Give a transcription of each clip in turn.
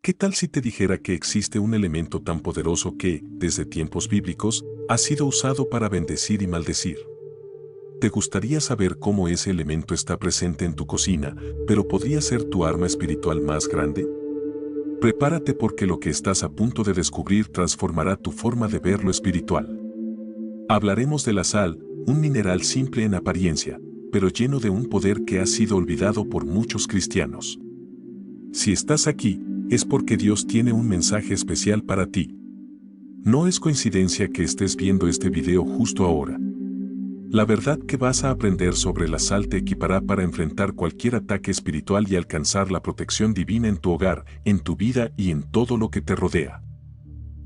¿Qué tal si te dijera que existe un elemento tan poderoso que, desde tiempos bíblicos, ha sido usado para bendecir y maldecir? ¿Te gustaría saber cómo ese elemento está presente en tu cocina, pero podría ser tu arma espiritual más grande? Prepárate porque lo que estás a punto de descubrir transformará tu forma de ver lo espiritual. Hablaremos de la sal, un mineral simple en apariencia, pero lleno de un poder que ha sido olvidado por muchos cristianos. Si estás aquí, es porque Dios tiene un mensaje especial para ti. No es coincidencia que estés viendo este video justo ahora. La verdad que vas a aprender sobre la sal te equipará para enfrentar cualquier ataque espiritual y alcanzar la protección divina en tu hogar, en tu vida y en todo lo que te rodea.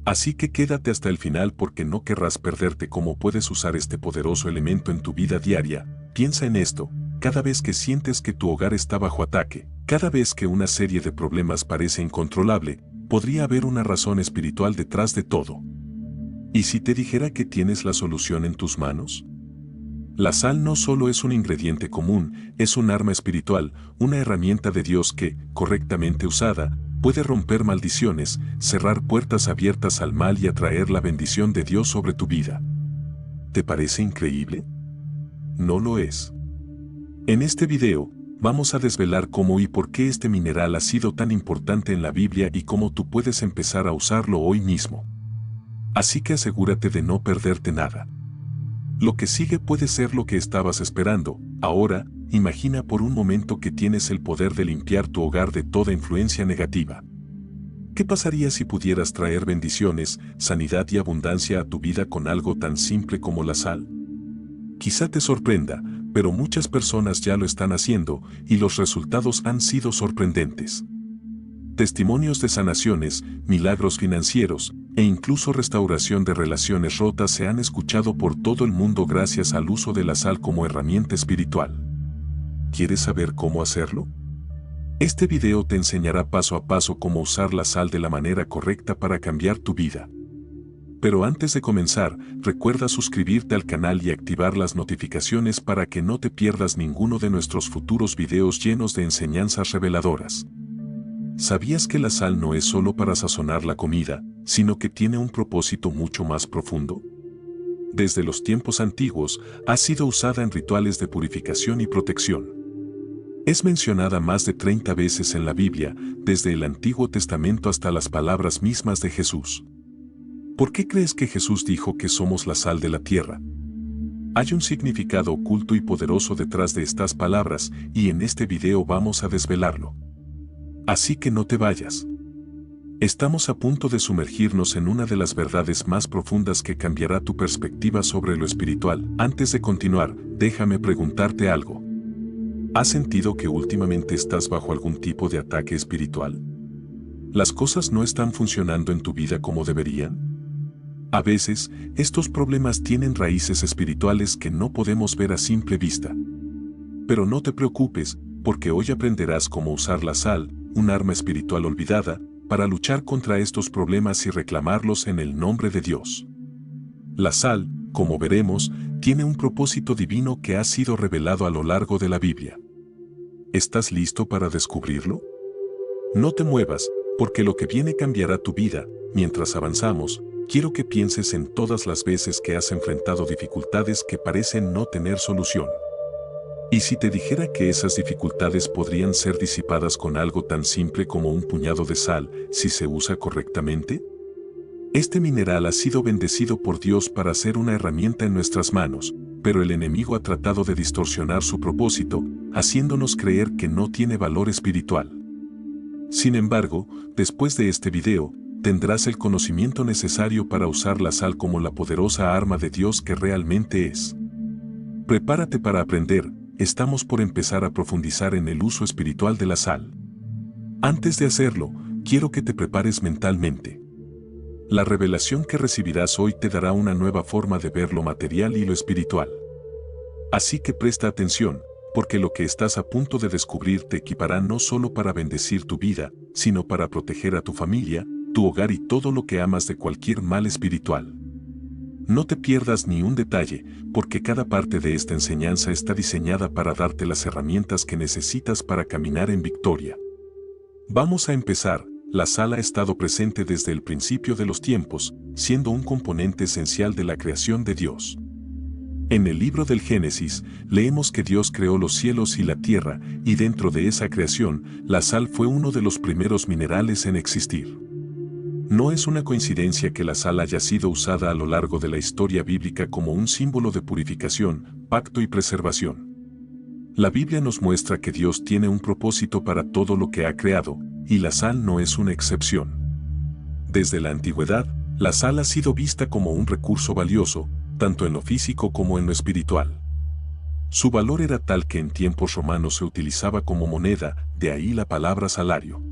Así que quédate hasta el final porque no querrás perderte cómo puedes usar este poderoso elemento en tu vida diaria. Piensa en esto, cada vez que sientes que tu hogar está bajo ataque, cada vez que una serie de problemas parece incontrolable, podría haber una razón espiritual detrás de todo. ¿Y si te dijera que tienes la solución en tus manos? La sal no solo es un ingrediente común, es un arma espiritual, una herramienta de Dios que, correctamente usada, puede romper maldiciones, cerrar puertas abiertas al mal y atraer la bendición de Dios sobre tu vida. ¿Te parece increíble? No lo es. En este video, vamos a desvelar cómo y por qué este mineral ha sido tan importante en la Biblia y cómo tú puedes empezar a usarlo hoy mismo. Así que asegúrate de no perderte nada. Lo que sigue puede ser lo que estabas esperando. Ahora, imagina por un momento que tienes el poder de limpiar tu hogar de toda influencia negativa. ¿Qué pasaría si pudieras traer bendiciones, sanidad y abundancia a tu vida con algo tan simple como la sal? Quizá te sorprenda, pero muchas personas ya lo están haciendo y los resultados han sido sorprendentes. Testimonios de sanaciones, milagros financieros e incluso restauración de relaciones rotas se han escuchado por todo el mundo gracias al uso de la sal como herramienta espiritual. ¿Quieres saber cómo hacerlo? Este video te enseñará paso a paso cómo usar la sal de la manera correcta para cambiar tu vida. Pero antes de comenzar, recuerda suscribirte al canal y activar las notificaciones para que no te pierdas ninguno de nuestros futuros videos llenos de enseñanzas reveladoras. ¿Sabías que la sal no es solo para sazonar la comida, sino que tiene un propósito mucho más profundo? Desde los tiempos antiguos, ha sido usada en rituales de purificación y protección. Es mencionada más de 30 veces en la Biblia, desde el Antiguo Testamento hasta las palabras mismas de Jesús. ¿Por qué crees que Jesús dijo que somos la sal de la tierra? Hay un significado oculto y poderoso detrás de estas palabras, y en este video vamos a desvelarlo. Así que no te vayas. Estamos a punto de sumergirnos en una de las verdades más profundas que cambiará tu perspectiva sobre lo espiritual. Antes de continuar, déjame preguntarte algo. ¿Has sentido que últimamente estás bajo algún tipo de ataque espiritual? ¿Las cosas no están funcionando en tu vida como deberían? A veces, estos problemas tienen raíces espirituales que no podemos ver a simple vista. Pero no te preocupes, porque hoy aprenderás cómo usar la sal, un arma espiritual olvidada, para luchar contra estos problemas y reclamarlos en el nombre de Dios. La sal, como veremos, tiene un propósito divino que ha sido revelado a lo largo de la Biblia. ¿Estás listo para descubrirlo? No te muevas, porque lo que viene cambiará tu vida. Mientras avanzamos, quiero que pienses en todas las veces que has enfrentado dificultades que parecen no tener solución. ¿Y si te dijera que esas dificultades podrían ser disipadas con algo tan simple como un puñado de sal, si se usa correctamente? Este mineral ha sido bendecido por Dios para ser una herramienta en nuestras manos, pero el enemigo ha tratado de distorsionar su propósito, haciéndonos creer que no tiene valor espiritual. Sin embargo, después de este video, tendrás el conocimiento necesario para usar la sal como la poderosa arma de Dios que realmente es. Prepárate para aprender. Estamos por empezar a profundizar en el uso espiritual de la sal. Antes de hacerlo, quiero que te prepares mentalmente. La revelación que recibirás hoy te dará una nueva forma de ver lo material y lo espiritual. Así que presta atención, porque lo que estás a punto de descubrir te equipará no solo para bendecir tu vida, sino para proteger a tu familia, tu hogar y todo lo que amas de cualquier mal espiritual. No te pierdas ni un detalle, porque cada parte de esta enseñanza está diseñada para darte las herramientas que necesitas para caminar en victoria. Vamos a empezar. la sal ha estado presente desde el principio de los tiempos, siendo un componente esencial de la creación de Dios. En el libro del Génesis, leemos que Dios creó los cielos y la tierra, y dentro de esa creación, la sal fue uno de los primeros minerales en existir. No es una coincidencia que la sal haya sido usada a lo largo de la historia bíblica como un símbolo de purificación, pacto y preservación. La Biblia nos muestra que Dios tiene un propósito para todo lo que ha creado, y la sal no es una excepción. Desde la antigüedad, la sal ha sido vista como un recurso valioso, tanto en lo físico como en lo espiritual. Su valor era tal que en tiempos romanos se utilizaba como moneda, de ahí la palabra salario.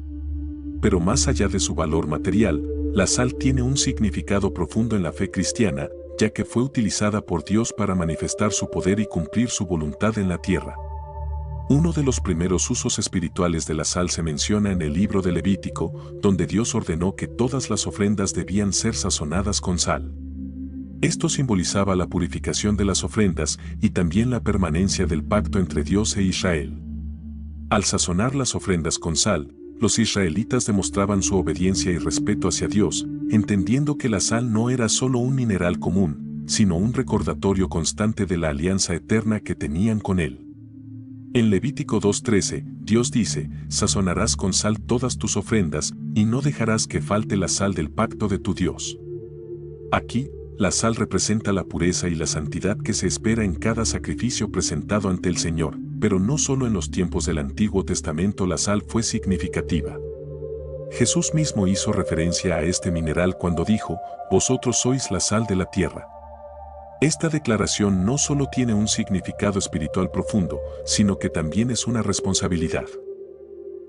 Pero más allá de su valor material, la sal tiene un significado profundo en la fe cristiana, ya que fue utilizada por Dios para manifestar su poder y cumplir su voluntad en la tierra. Uno de los primeros usos espirituales de la sal se menciona en el libro de Levítico, donde Dios ordenó que todas las ofrendas debían ser sazonadas con sal. Esto simbolizaba la purificación de las ofrendas y también la permanencia del pacto entre Dios e Israel. Al sazonar las ofrendas con sal, los israelitas demostraban su obediencia y respeto hacia Dios, entendiendo que la sal no era solo un mineral común, sino un recordatorio constante de la alianza eterna que tenían con Él. En Levítico 2:13, Dios dice: sazonarás con sal todas tus ofrendas, y no dejarás que falte la sal del pacto de tu Dios. Aquí, la sal representa la pureza y la santidad que se espera en cada sacrificio presentado ante el Señor, pero no solo en los tiempos del Antiguo Testamento la sal fue significativa. Jesús mismo hizo referencia a este mineral cuando dijo: vosotros sois la sal de la tierra. Esta declaración no solo tiene un significado espiritual profundo, sino que también es una responsabilidad.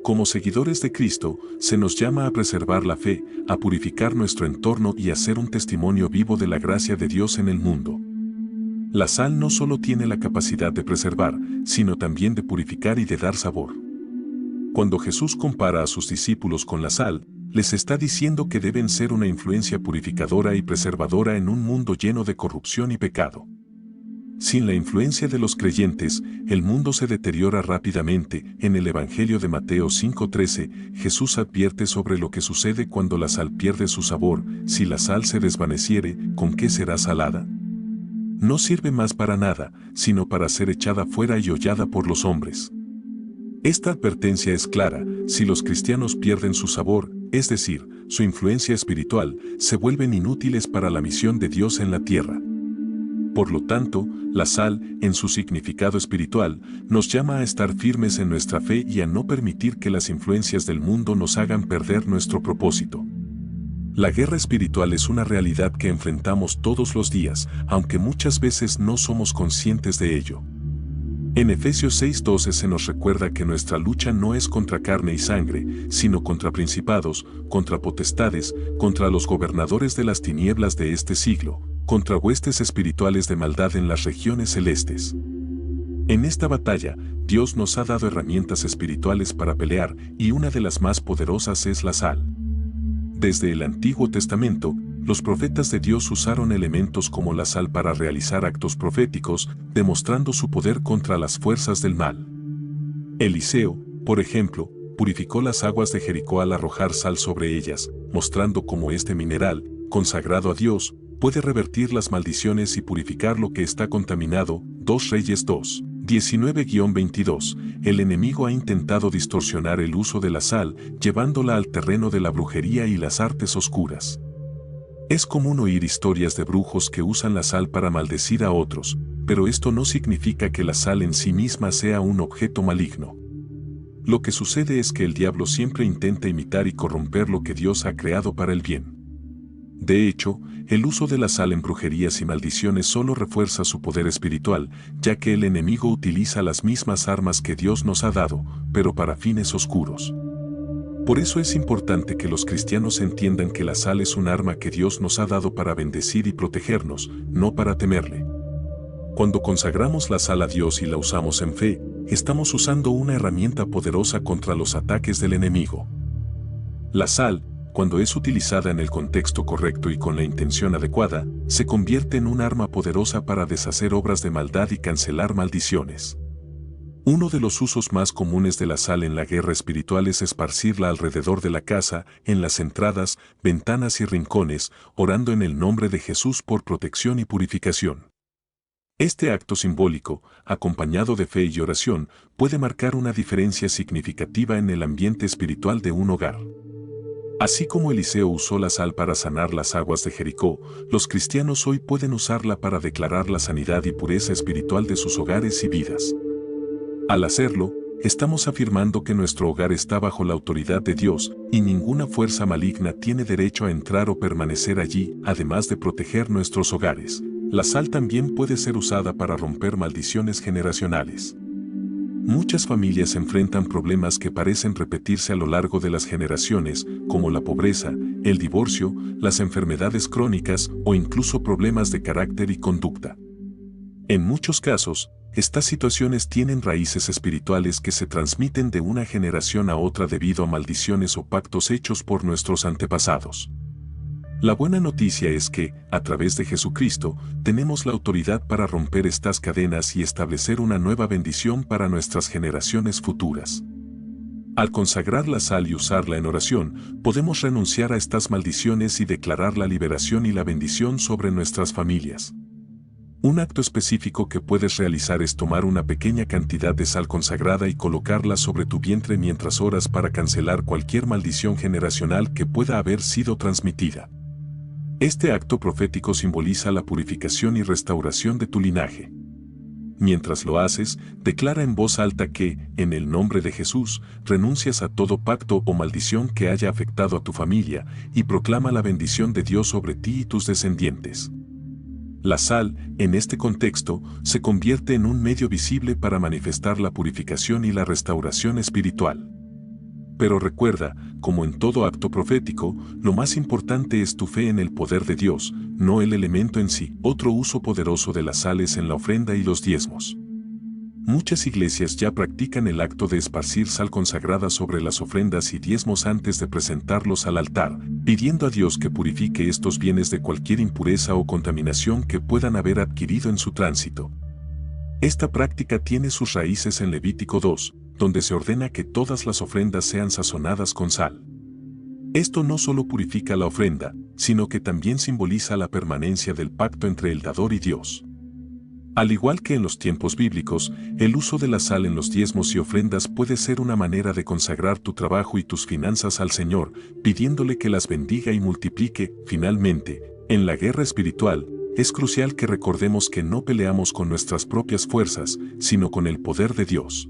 Como seguidores de Cristo, se nos llama a preservar la fe, a purificar nuestro entorno y a ser un testimonio vivo de la gracia de Dios en el mundo. La sal no solo tiene la capacidad de preservar, sino también de purificar y de dar sabor. Cuando Jesús compara a sus discípulos con la sal, les está diciendo que deben ser una influencia purificadora y preservadora en un mundo lleno de corrupción y pecado. Sin la influencia de los creyentes, el mundo se deteriora rápidamente. En el Evangelio de Mateo 5:13, Jesús advierte sobre lo que sucede cuando la sal pierde su sabor. Si la sal se desvaneciere, ¿con qué será salada? No sirve más para nada, sino para ser echada fuera y hollada por los hombres. Esta advertencia es clara: si los cristianos pierden su sabor, es decir, su influencia espiritual, se vuelven inútiles para la misión de Dios en la tierra. Por lo tanto, la sal, en su significado espiritual, nos llama a estar firmes en nuestra fe y a no permitir que las influencias del mundo nos hagan perder nuestro propósito. La guerra espiritual es una realidad que enfrentamos todos los días, aunque muchas veces no somos conscientes de ello. En Efesios 6:12 se nos recuerda que nuestra lucha no es contra carne y sangre, sino contra principados, contra potestades, contra los gobernadores de las tinieblas de este siglo, contra huestes espirituales de maldad en las regiones celestes. En esta batalla, Dios nos ha dado herramientas espirituales para pelear, y una de las más poderosas es la sal. Desde el Antiguo Testamento, los profetas de Dios usaron elementos como la sal para realizar actos proféticos, demostrando su poder contra las fuerzas del mal. Eliseo, por ejemplo, purificó las aguas de Jericó al arrojar sal sobre ellas, mostrando cómo este mineral, consagrado a Dios, puede revertir las maldiciones y purificar lo que está contaminado. 2 Reyes 2, 19-22. El enemigo ha intentado distorsionar el uso de la sal, llevándola al terreno de la brujería y las artes oscuras. Es común oír historias de brujos que usan la sal para maldecir a otros, pero esto no significa que la sal en sí misma sea un objeto maligno. Lo que sucede es que el diablo siempre intenta imitar y corromper lo que Dios ha creado para el bien. De hecho, el uso de la sal en brujerías y maldiciones solo refuerza su poder espiritual, ya que el enemigo utiliza las mismas armas que Dios nos ha dado, pero para fines oscuros. Por eso es importante que los cristianos entiendan que la sal es un arma que Dios nos ha dado para bendecir y protegernos, no para temerle. Cuando consagramos la sal a Dios y la usamos en fe, estamos usando una herramienta poderosa contra los ataques del enemigo. La sal, cuando es utilizada en el contexto correcto y con la intención adecuada, se convierte en un arma poderosa para deshacer obras de maldad y cancelar maldiciones. Uno de los usos más comunes de la sal en la guerra espiritual es esparcirla alrededor de la casa, en las entradas, ventanas y rincones, orando en el nombre de Jesús por protección y purificación. Este acto simbólico, acompañado de fe y oración, puede marcar una diferencia significativa en el ambiente espiritual de un hogar. Así como Eliseo usó la sal para sanar las aguas de Jericó, los cristianos hoy pueden usarla para declarar la sanidad y pureza espiritual de sus hogares y vidas. Al hacerlo, estamos afirmando que nuestro hogar está bajo la autoridad de Dios y ninguna fuerza maligna tiene derecho a entrar o permanecer allí, además de proteger nuestros hogares. La sal también puede ser usada para romper maldiciones generacionales. Muchas familias enfrentan problemas que parecen repetirse a lo largo de las generaciones, como la pobreza, el divorcio, las enfermedades crónicas o incluso problemas de carácter y conducta. En muchos casos, estas situaciones tienen raíces espirituales que se transmiten de una generación a otra debido a maldiciones o pactos hechos por nuestros antepasados. La buena noticia es que, a través de Jesucristo, tenemos la autoridad para romper estas cadenas y establecer una nueva bendición para nuestras generaciones futuras. Al consagrar la sal y usarla en oración, podemos renunciar a estas maldiciones y declarar la liberación y la bendición sobre nuestras familias. Un acto específico que puedes realizar es tomar una pequeña cantidad de sal consagrada y colocarla sobre tu vientre mientras oras para cancelar cualquier maldición generacional que pueda haber sido transmitida. Este acto profético simboliza la purificación y restauración de tu linaje. Mientras lo haces, declara en voz alta que, en el nombre de Jesús, renuncias a todo pacto o maldición que haya afectado a tu familia y proclama la bendición de Dios sobre ti y tus descendientes. La sal, en este contexto, se convierte en un medio visible para manifestar la purificación y la restauración espiritual. Pero recuerda, como en todo acto profético, lo más importante es tu fe en el poder de Dios, no el elemento en sí. Otro uso poderoso de la sal es en la ofrenda y los diezmos. Muchas iglesias ya practican el acto de esparcir sal consagrada sobre las ofrendas y diezmos antes de presentarlos al altar, pidiendo a Dios que purifique estos bienes de cualquier impureza o contaminación que puedan haber adquirido en su tránsito. Esta práctica tiene sus raíces en Levítico 2, donde se ordena que todas las ofrendas sean sazonadas con sal. Esto no solo purifica la ofrenda, sino que también simboliza la permanencia del pacto entre el dador y Dios. Al igual que en los tiempos bíblicos, el uso de la sal en los diezmos y ofrendas puede ser una manera de consagrar tu trabajo y tus finanzas al Señor, pidiéndole que las bendiga y multiplique. Finalmente, en la guerra espiritual, es crucial que recordemos que no peleamos con nuestras propias fuerzas, sino con el poder de Dios.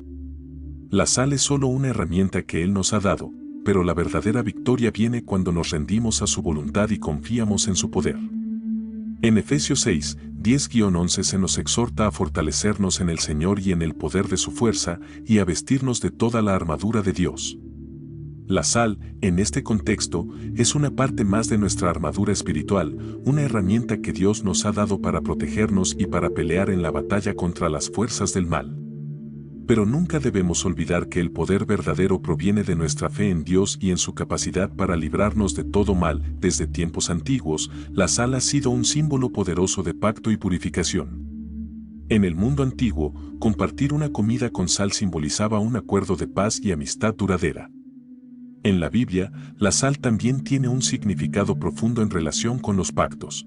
La sal es solo una herramienta que Él nos ha dado, pero la verdadera victoria viene cuando nos rendimos a su voluntad y confiamos en su poder. En Efesios 6, 10-11 se nos exhorta a fortalecernos en el Señor y en el poder de su fuerza y a vestirnos de toda la armadura de Dios. La sal, en este contexto, es una parte más de nuestra armadura espiritual, una herramienta que Dios nos ha dado para protegernos y para pelear en la batalla contra las fuerzas del mal. Pero nunca debemos olvidar que el poder verdadero proviene de nuestra fe en Dios y en su capacidad para librarnos de todo mal. Desde tiempos antiguos, la sal ha sido un símbolo poderoso de pacto y purificación. En el mundo antiguo, compartir una comida con sal simbolizaba un acuerdo de paz y amistad duradera. En la Biblia, la sal también tiene un significado profundo en relación con los pactos.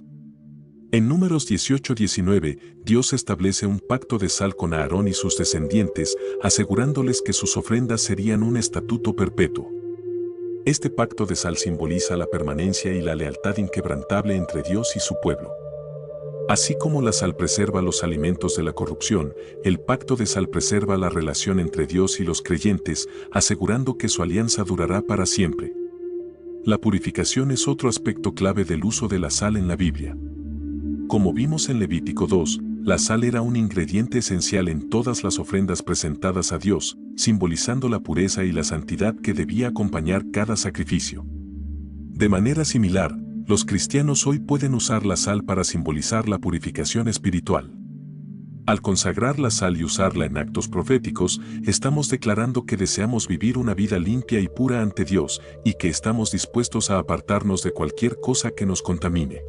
En Números 18-19, Dios establece un pacto de sal con Aarón y sus descendientes, asegurándoles que sus ofrendas serían un estatuto perpetuo. Este pacto de sal simboliza la permanencia y la lealtad inquebrantable entre Dios y su pueblo. Así como la sal preserva los alimentos de la corrupción, el pacto de sal preserva la relación entre Dios y los creyentes, asegurando que su alianza durará para siempre. La purificación es otro aspecto clave del uso de la sal en la Biblia. Como vimos en Levítico 2, la sal era un ingrediente esencial en todas las ofrendas presentadas a Dios, simbolizando la pureza y la santidad que debía acompañar cada sacrificio. De manera similar, los cristianos hoy pueden usar la sal para simbolizar la purificación espiritual. Al consagrar la sal y usarla en actos proféticos, estamos declarando que deseamos vivir una vida limpia y pura ante Dios y que estamos dispuestos a apartarnos de cualquier cosa que nos contamine.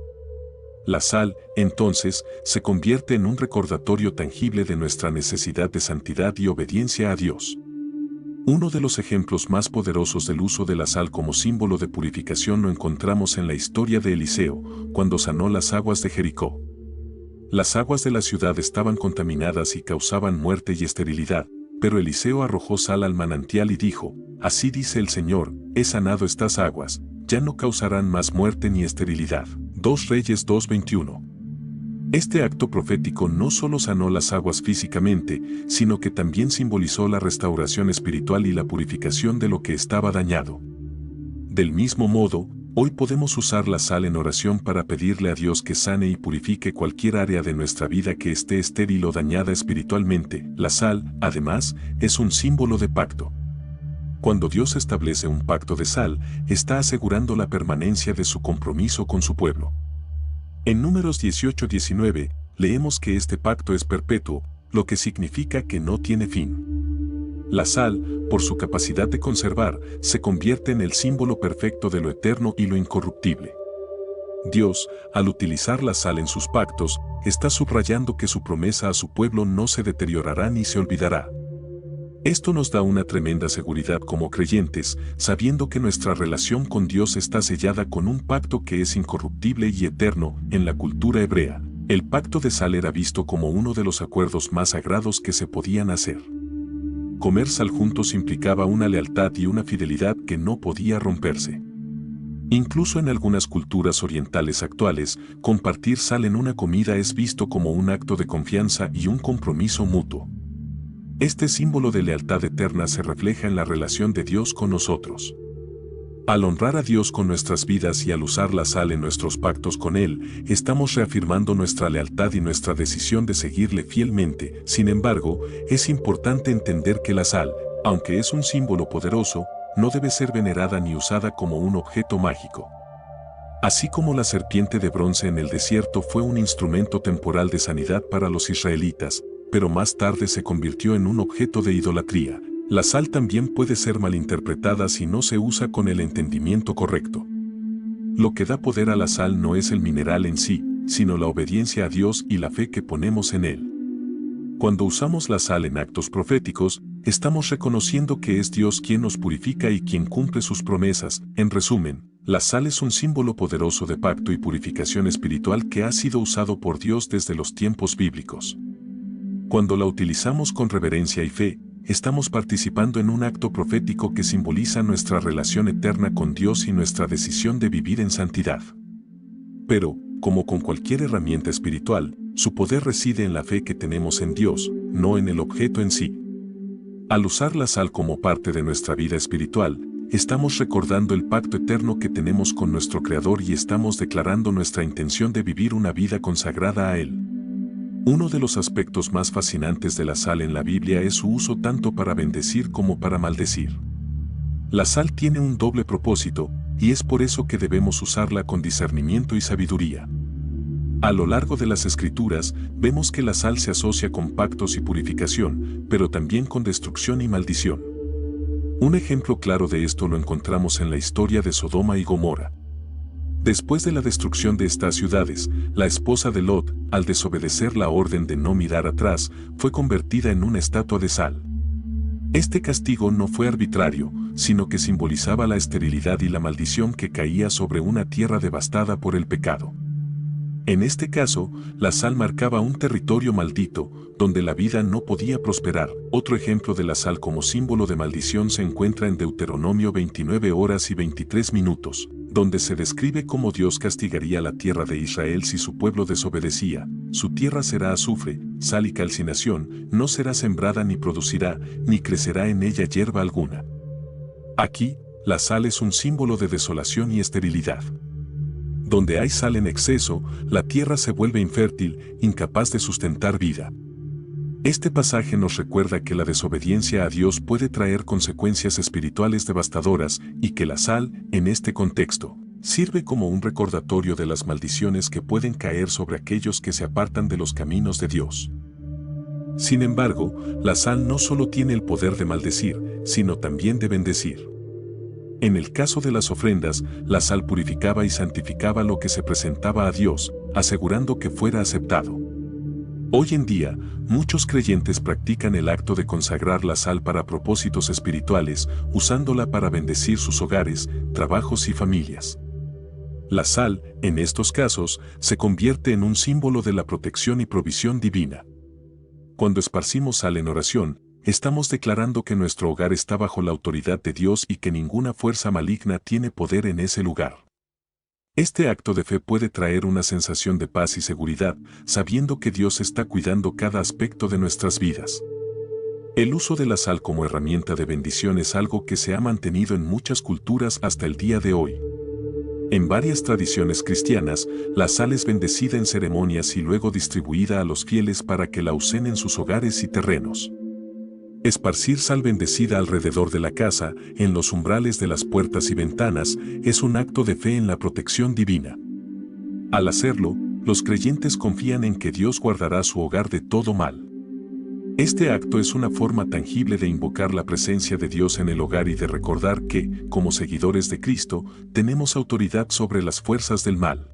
La sal, entonces, se convierte en un recordatorio tangible de nuestra necesidad de santidad y obediencia a Dios. Uno de los ejemplos más poderosos del uso de la sal como símbolo de purificación lo encontramos en la historia de Eliseo, cuando sanó las aguas de Jericó. Las aguas de la ciudad estaban contaminadas y causaban muerte y esterilidad, pero Eliseo arrojó sal al manantial y dijo: «Así dice el Señor, he sanado estas aguas, ya no causarán más muerte ni esterilidad». 2 Reyes 2:21. Este acto profético no solo sanó las aguas físicamente, sino que también simbolizó la restauración espiritual y la purificación de lo que estaba dañado. Del mismo modo, hoy podemos usar la sal en oración para pedirle a Dios que sane y purifique cualquier área de nuestra vida que esté estéril o dañada espiritualmente. La sal, además, es un símbolo de pacto. Cuando Dios establece un pacto de sal, está asegurando la permanencia de su compromiso con su pueblo. En Números 18-19, leemos que este pacto es perpetuo, lo que significa que no tiene fin. La sal, por su capacidad de conservar, se convierte en el símbolo perfecto de lo eterno y lo incorruptible. Dios, al utilizar la sal en sus pactos, está subrayando que su promesa a su pueblo no se deteriorará ni se olvidará. Esto nos da una tremenda seguridad como creyentes, sabiendo que nuestra relación con Dios está sellada con un pacto que es incorruptible y eterno. En la cultura hebrea, el pacto de sal era visto como uno de los acuerdos más sagrados que se podían hacer. Comer sal juntos implicaba una lealtad y una fidelidad que no podía romperse. Incluso en algunas culturas orientales actuales, compartir sal en una comida es visto como un acto de confianza y un compromiso mutuo. Este símbolo de lealtad eterna se refleja en la relación de Dios con nosotros. Al honrar a Dios con nuestras vidas y al usar la sal en nuestros pactos con Él, estamos reafirmando nuestra lealtad y nuestra decisión de seguirle fielmente. Sin embargo, es importante entender que la sal, aunque es un símbolo poderoso, no debe ser venerada ni usada como un objeto mágico. Así como la serpiente de bronce en el desierto fue un instrumento temporal de sanidad para los israelitas, pero más tarde se convirtió en un objeto de idolatría, la sal también puede ser malinterpretada si no se usa con el entendimiento correcto. Lo que da poder a la sal no es el mineral en sí, sino la obediencia a Dios y la fe que ponemos en Él. Cuando usamos la sal en actos proféticos, estamos reconociendo que es Dios quien nos purifica y quien cumple sus promesas. En resumen, la sal es un símbolo poderoso de pacto y purificación espiritual que ha sido usado por Dios desde los tiempos bíblicos. Cuando la utilizamos con reverencia y fe, estamos participando en un acto profético que simboliza nuestra relación eterna con Dios y nuestra decisión de vivir en santidad. Pero, como con cualquier herramienta espiritual, su poder reside en la fe que tenemos en Dios, no en el objeto en sí. Al usar la sal como parte de nuestra vida espiritual, estamos recordando el pacto eterno que tenemos con nuestro Creador y estamos declarando nuestra intención de vivir una vida consagrada a Él. Uno de los aspectos más fascinantes de la sal en la Biblia es su uso tanto para bendecir como para maldecir. La sal tiene un doble propósito, y es por eso que debemos usarla con discernimiento y sabiduría. A lo largo de las Escrituras, vemos que la sal se asocia con pactos y purificación, pero también con destrucción y maldición. Un ejemplo claro de esto lo encontramos en la historia de Sodoma y Gomorra. Después de la destrucción de estas ciudades, la esposa de Lot, al desobedecer la orden de no mirar atrás, fue convertida en una estatua de sal. Este castigo no fue arbitrario, sino que simbolizaba la esterilidad y la maldición que caía sobre una tierra devastada por el pecado. En este caso, la sal marcaba un territorio maldito, donde la vida no podía prosperar. Otro ejemplo de la sal como símbolo de maldición se encuentra en Deuteronomio 29 horas y 23 minutos, donde se describe cómo Dios castigaría la tierra de Israel si su pueblo desobedecía. Su tierra será azufre, sal y calcinación, no será sembrada ni producirá, ni crecerá en ella hierba alguna. Aquí, la sal es un símbolo de desolación y esterilidad. Donde hay sal en exceso, la tierra se vuelve infértil, incapaz de sustentar vida. Este pasaje nos recuerda que la desobediencia a Dios puede traer consecuencias espirituales devastadoras y que la sal, en este contexto, sirve como un recordatorio de las maldiciones que pueden caer sobre aquellos que se apartan de los caminos de Dios. Sin embargo, la sal no solo tiene el poder de maldecir, sino también de bendecir. En el caso de las ofrendas, la sal purificaba y santificaba lo que se presentaba a Dios, asegurando que fuera aceptado. Hoy en día, muchos creyentes practican el acto de consagrar la sal para propósitos espirituales, usándola para bendecir sus hogares, trabajos y familias. La sal, en estos casos, se convierte en un símbolo de la protección y provisión divina. Cuando esparcimos sal en oración, estamos declarando que nuestro hogar está bajo la autoridad de Dios y que ninguna fuerza maligna tiene poder en ese lugar. Este acto de fe puede traer una sensación de paz y seguridad, sabiendo que Dios está cuidando cada aspecto de nuestras vidas. El uso de la sal como herramienta de bendición es algo que se ha mantenido en muchas culturas hasta el día de hoy. En varias tradiciones cristianas, la sal es bendecida en ceremonias y luego distribuida a los fieles para que la usen en sus hogares y terrenos. Esparcir sal bendecida alrededor de la casa, en los umbrales de las puertas y ventanas, es un acto de fe en la protección divina. Al hacerlo, los creyentes confían en que Dios guardará su hogar de todo mal. Este acto es una forma tangible de invocar la presencia de Dios en el hogar y de recordar que, como seguidores de Cristo, tenemos autoridad sobre las fuerzas del mal.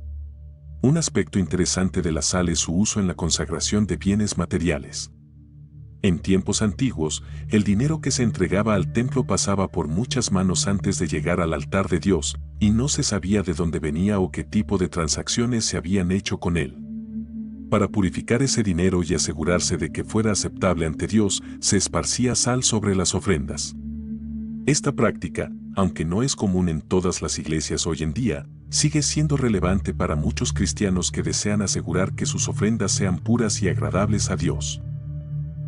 Un aspecto interesante de la sal es su uso en la consagración de bienes materiales. En tiempos antiguos, el dinero que se entregaba al templo pasaba por muchas manos antes de llegar al altar de Dios, y no se sabía de dónde venía o qué tipo de transacciones se habían hecho con él. Para purificar ese dinero y asegurarse de que fuera aceptable ante Dios, se esparcía sal sobre las ofrendas. Esta práctica, aunque no es común en todas las iglesias hoy en día, sigue siendo relevante para muchos cristianos que desean asegurar que sus ofrendas sean puras y agradables a Dios.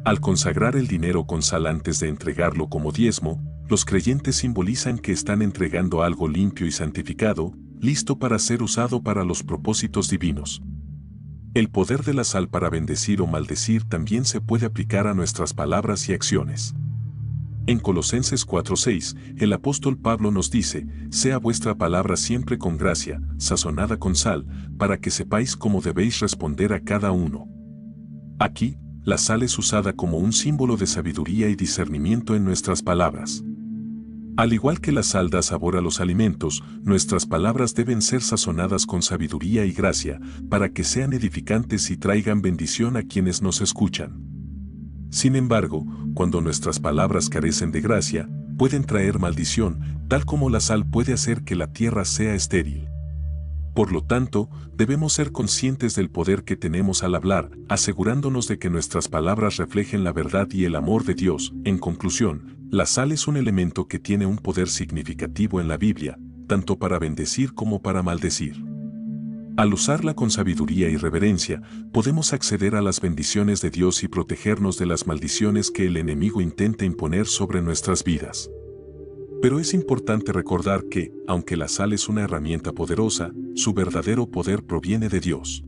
Al consagrar el dinero con sal antes de entregarlo como diezmo, los creyentes simbolizan que están entregando algo limpio y santificado, listo para ser usado para los propósitos divinos. El poder de la sal para bendecir o maldecir también se puede aplicar a nuestras palabras y acciones. En Colosenses 4:6, el apóstol Pablo nos dice: «Sea vuestra palabra siempre con gracia, sazonada con sal, para que sepáis cómo debéis responder a cada uno». Aquí, la sal es usada como un símbolo de sabiduría y discernimiento en nuestras palabras. Al igual que la sal da sabor a los alimentos, nuestras palabras deben ser sazonadas con sabiduría y gracia, para que sean edificantes y traigan bendición a quienes nos escuchan. Sin embargo, cuando nuestras palabras carecen de gracia, pueden traer maldición, tal como la sal puede hacer que la tierra sea estéril. Por lo tanto, debemos ser conscientes del poder que tenemos al hablar, asegurándonos de que nuestras palabras reflejen la verdad y el amor de Dios. En conclusión, la sal es un elemento que tiene un poder significativo en la Biblia, tanto para bendecir como para maldecir. Al usarla con sabiduría y reverencia, podemos acceder a las bendiciones de Dios y protegernos de las maldiciones que el enemigo intenta imponer sobre nuestras vidas. Pero es importante recordar que, aunque la sal es una herramienta poderosa, su verdadero poder proviene de Dios.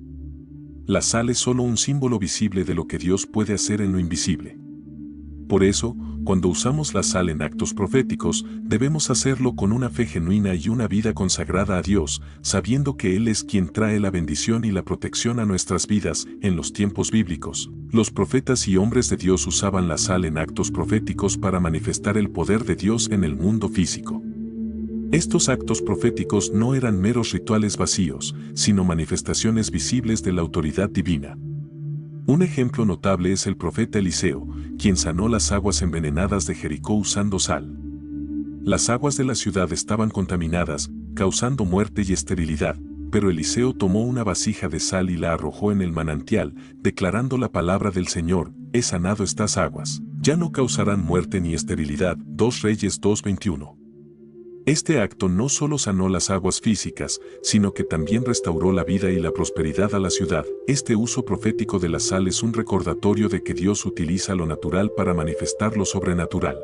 La sal es solo un símbolo visible de lo que Dios puede hacer en lo invisible. Por eso, cuando usamos la sal en actos proféticos, debemos hacerlo con una fe genuina y una vida consagrada a Dios, sabiendo que Él es quien trae la bendición y la protección a nuestras vidas. En los tiempos bíblicos, los profetas y hombres de Dios usaban la sal en actos proféticos para manifestar el poder de Dios en el mundo físico. Estos actos proféticos no eran meros rituales vacíos, sino manifestaciones visibles de la autoridad divina. Un ejemplo notable es el profeta Eliseo, quien sanó las aguas envenenadas de Jericó usando sal. Las aguas de la ciudad estaban contaminadas, causando muerte y esterilidad, pero Eliseo tomó una vasija de sal y la arrojó en el manantial, declarando la palabra del Señor: «He sanado estas aguas, ya no causarán muerte ni esterilidad». 2 Reyes 2:21. Este acto no solo sanó las aguas físicas, sino que también restauró la vida y la prosperidad a la ciudad. Este uso profético de la sal es un recordatorio de que Dios utiliza lo natural para manifestar lo sobrenatural.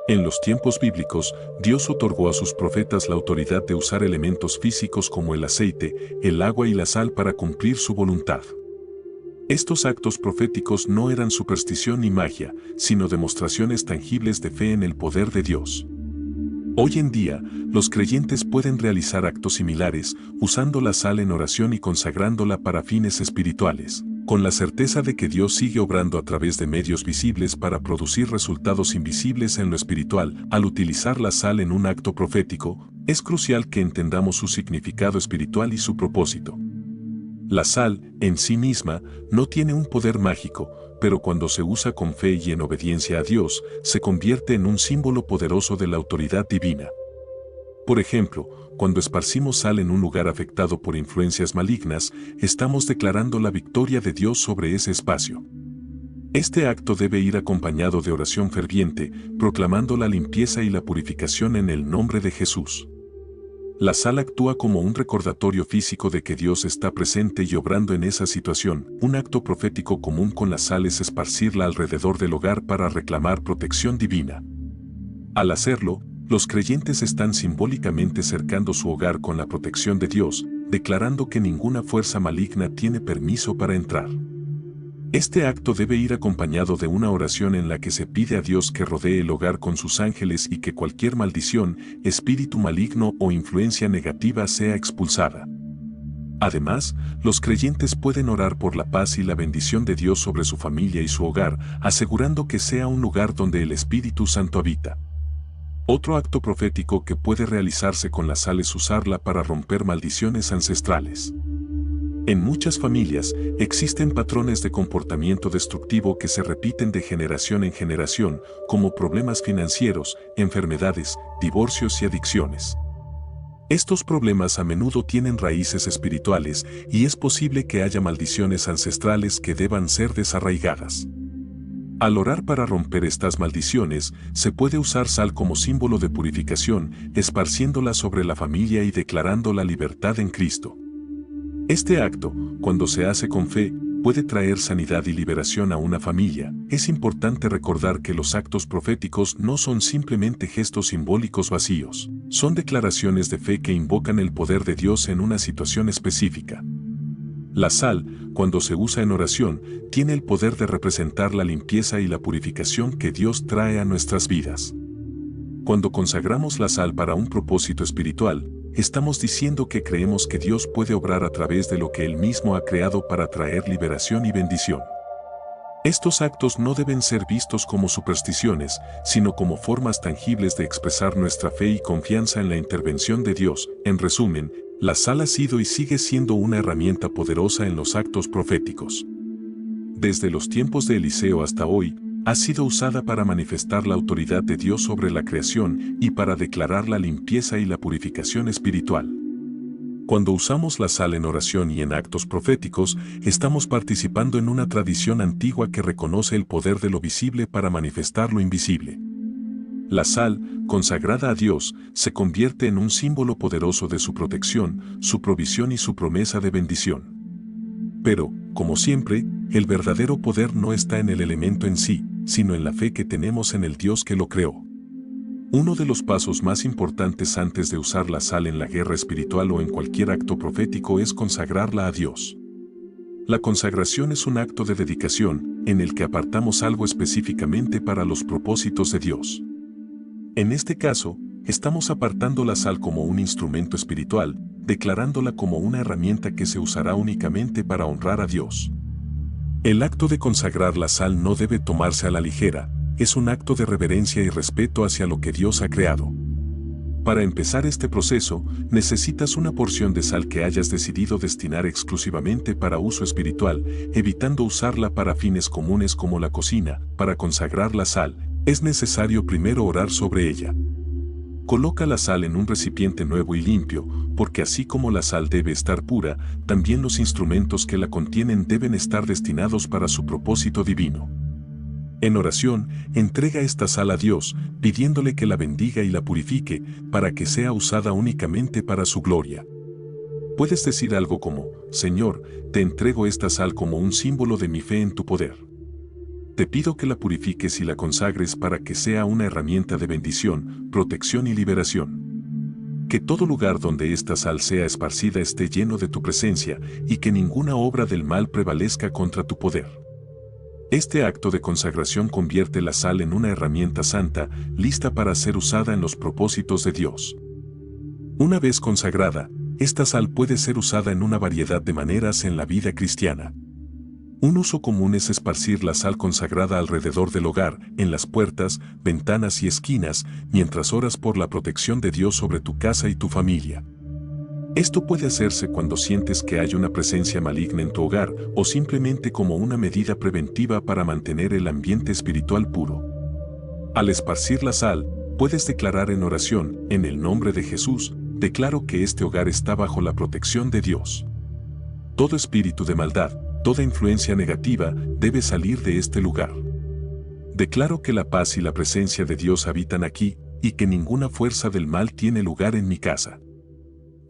En los tiempos bíblicos, Dios otorgó a sus profetas la autoridad de usar elementos físicos como el aceite, el agua y la sal para cumplir su voluntad. Estos actos proféticos no eran superstición ni magia, sino demostraciones tangibles de fe en el poder de Dios. Hoy en día, los creyentes pueden realizar actos similares, usando la sal en oración y consagrándola para fines espirituales, con la certeza de que Dios sigue obrando a través de medios visibles para producir resultados invisibles en lo espiritual. Al utilizar la sal en un acto profético, es crucial que entendamos su significado espiritual y su propósito. La sal, en sí misma, no tiene un poder mágico, pero cuando se usa con fe y en obediencia a Dios, se convierte en un símbolo poderoso de la autoridad divina. Por ejemplo, cuando esparcimos sal en un lugar afectado por influencias malignas, estamos declarando la victoria de Dios sobre ese espacio. Este acto debe ir acompañado de oración ferviente, proclamando la limpieza y la purificación en el nombre de Jesús. La sal actúa como un recordatorio físico de que Dios está presente y obrando en esa situación. Un acto profético común con la sal es esparcirla alrededor del hogar para reclamar protección divina. Al hacerlo, los creyentes están simbólicamente cercando su hogar con la protección de Dios, declarando que ninguna fuerza maligna tiene permiso para entrar. Este acto debe ir acompañado de una oración en la que se pide a Dios que rodee el hogar con sus ángeles y que cualquier maldición, espíritu maligno o influencia negativa sea expulsada. Además, los creyentes pueden orar por la paz y la bendición de Dios sobre su familia y su hogar, asegurando que sea un lugar donde el Espíritu Santo habita. Otro acto profético que puede realizarse con la sal es usarla para romper maldiciones ancestrales. En muchas familias existen patrones de comportamiento destructivo que se repiten de generación en generación, como problemas financieros, enfermedades, divorcios y adicciones. Estos problemas a menudo tienen raíces espirituales y es posible que haya maldiciones ancestrales que deban ser desarraigadas. Al orar para romper estas maldiciones, se puede usar sal como símbolo de purificación, esparciéndola sobre la familia y declarando la libertad en Cristo. Este acto, cuando se hace con fe, puede traer sanidad y liberación a una familia. Es importante recordar que los actos proféticos no son simplemente gestos simbólicos vacíos, son declaraciones de fe que invocan el poder de Dios en una situación específica. La sal, cuando se usa en oración, tiene el poder de representar la limpieza y la purificación que Dios trae a nuestras vidas. Cuando consagramos la sal para un propósito espiritual, estamos diciendo que creemos que Dios puede obrar a través de lo que Él mismo ha creado para traer liberación y bendición. Estos actos no deben ser vistos como supersticiones, sino como formas tangibles de expresar nuestra fe y confianza en la intervención de Dios. En resumen, la sal ha sido y sigue siendo una herramienta poderosa en los actos proféticos. Desde los tiempos de Eliseo hasta hoy, ha sido usada para manifestar la autoridad de Dios sobre la creación y para declarar la limpieza y la purificación espiritual. Cuando usamos la sal en oración y en actos proféticos, estamos participando en una tradición antigua que reconoce el poder de lo visible para manifestar lo invisible. La sal, consagrada a Dios, se convierte en un símbolo poderoso de su protección, su provisión y su promesa de bendición. Pero, como siempre, el verdadero poder no está en el elemento en sí, sino en la fe que tenemos en el Dios que lo creó. Uno de los pasos más importantes antes de usar la sal en la guerra espiritual o en cualquier acto profético es consagrarla a Dios. La consagración es un acto de dedicación, en el que apartamos algo específicamente para los propósitos de Dios. En este caso, estamos apartando la sal como un instrumento espiritual, declarándola como una herramienta que se usará únicamente para honrar a Dios. El acto de consagrar la sal no debe tomarse a la ligera, es un acto de reverencia y respeto hacia lo que Dios ha creado. Para empezar este proceso, necesitas una porción de sal que hayas decidido destinar exclusivamente para uso espiritual, evitando usarla para fines comunes como la cocina. Para consagrar la sal, es necesario primero orar sobre ella. Coloca la sal en un recipiente nuevo y limpio, porque así como la sal debe estar pura, también los instrumentos que la contienen deben estar destinados para su propósito divino. En oración, entrega esta sal a Dios, pidiéndole que la bendiga y la purifique, para que sea usada únicamente para su gloria. Puedes decir algo como: Señor, te entrego esta sal como un símbolo de mi fe en tu poder. Te pido que la purifiques y la consagres para que sea una herramienta de bendición, protección y liberación. Que todo lugar donde esta sal sea esparcida esté lleno de tu presencia y que ninguna obra del mal prevalezca contra tu poder. Este acto de consagración convierte la sal en una herramienta santa, lista para ser usada en los propósitos de Dios. Una vez consagrada, esta sal puede ser usada en una variedad de maneras en la vida cristiana. Un uso común es esparcir la sal consagrada alrededor del hogar, en las puertas, ventanas y esquinas, mientras oras por la protección de Dios sobre tu casa y tu familia. Esto puede hacerse cuando sientes que hay una presencia maligna en tu hogar o simplemente como una medida preventiva para mantener el ambiente espiritual puro. Al esparcir la sal, puedes declarar en oración, en el nombre de Jesús, declaro que este hogar está bajo la protección de Dios. Todo espíritu de maldad, toda influencia negativa, debe salir de este lugar. Declaro que la paz y la presencia de Dios habitan aquí, y que ninguna fuerza del mal tiene lugar en mi casa.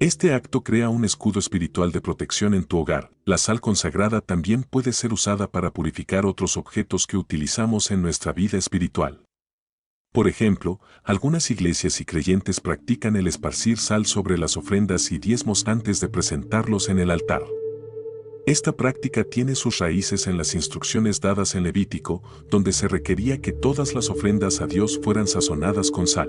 Este acto crea un escudo espiritual de protección en tu hogar. La sal consagrada también puede ser usada para purificar otros objetos que utilizamos en nuestra vida espiritual. Por ejemplo, algunas iglesias y creyentes practican el esparcir sal sobre las ofrendas y diezmos antes de presentarlos en el altar. Esta práctica tiene sus raíces en las instrucciones dadas en Levítico, donde se requería que todas las ofrendas a Dios fueran sazonadas con sal.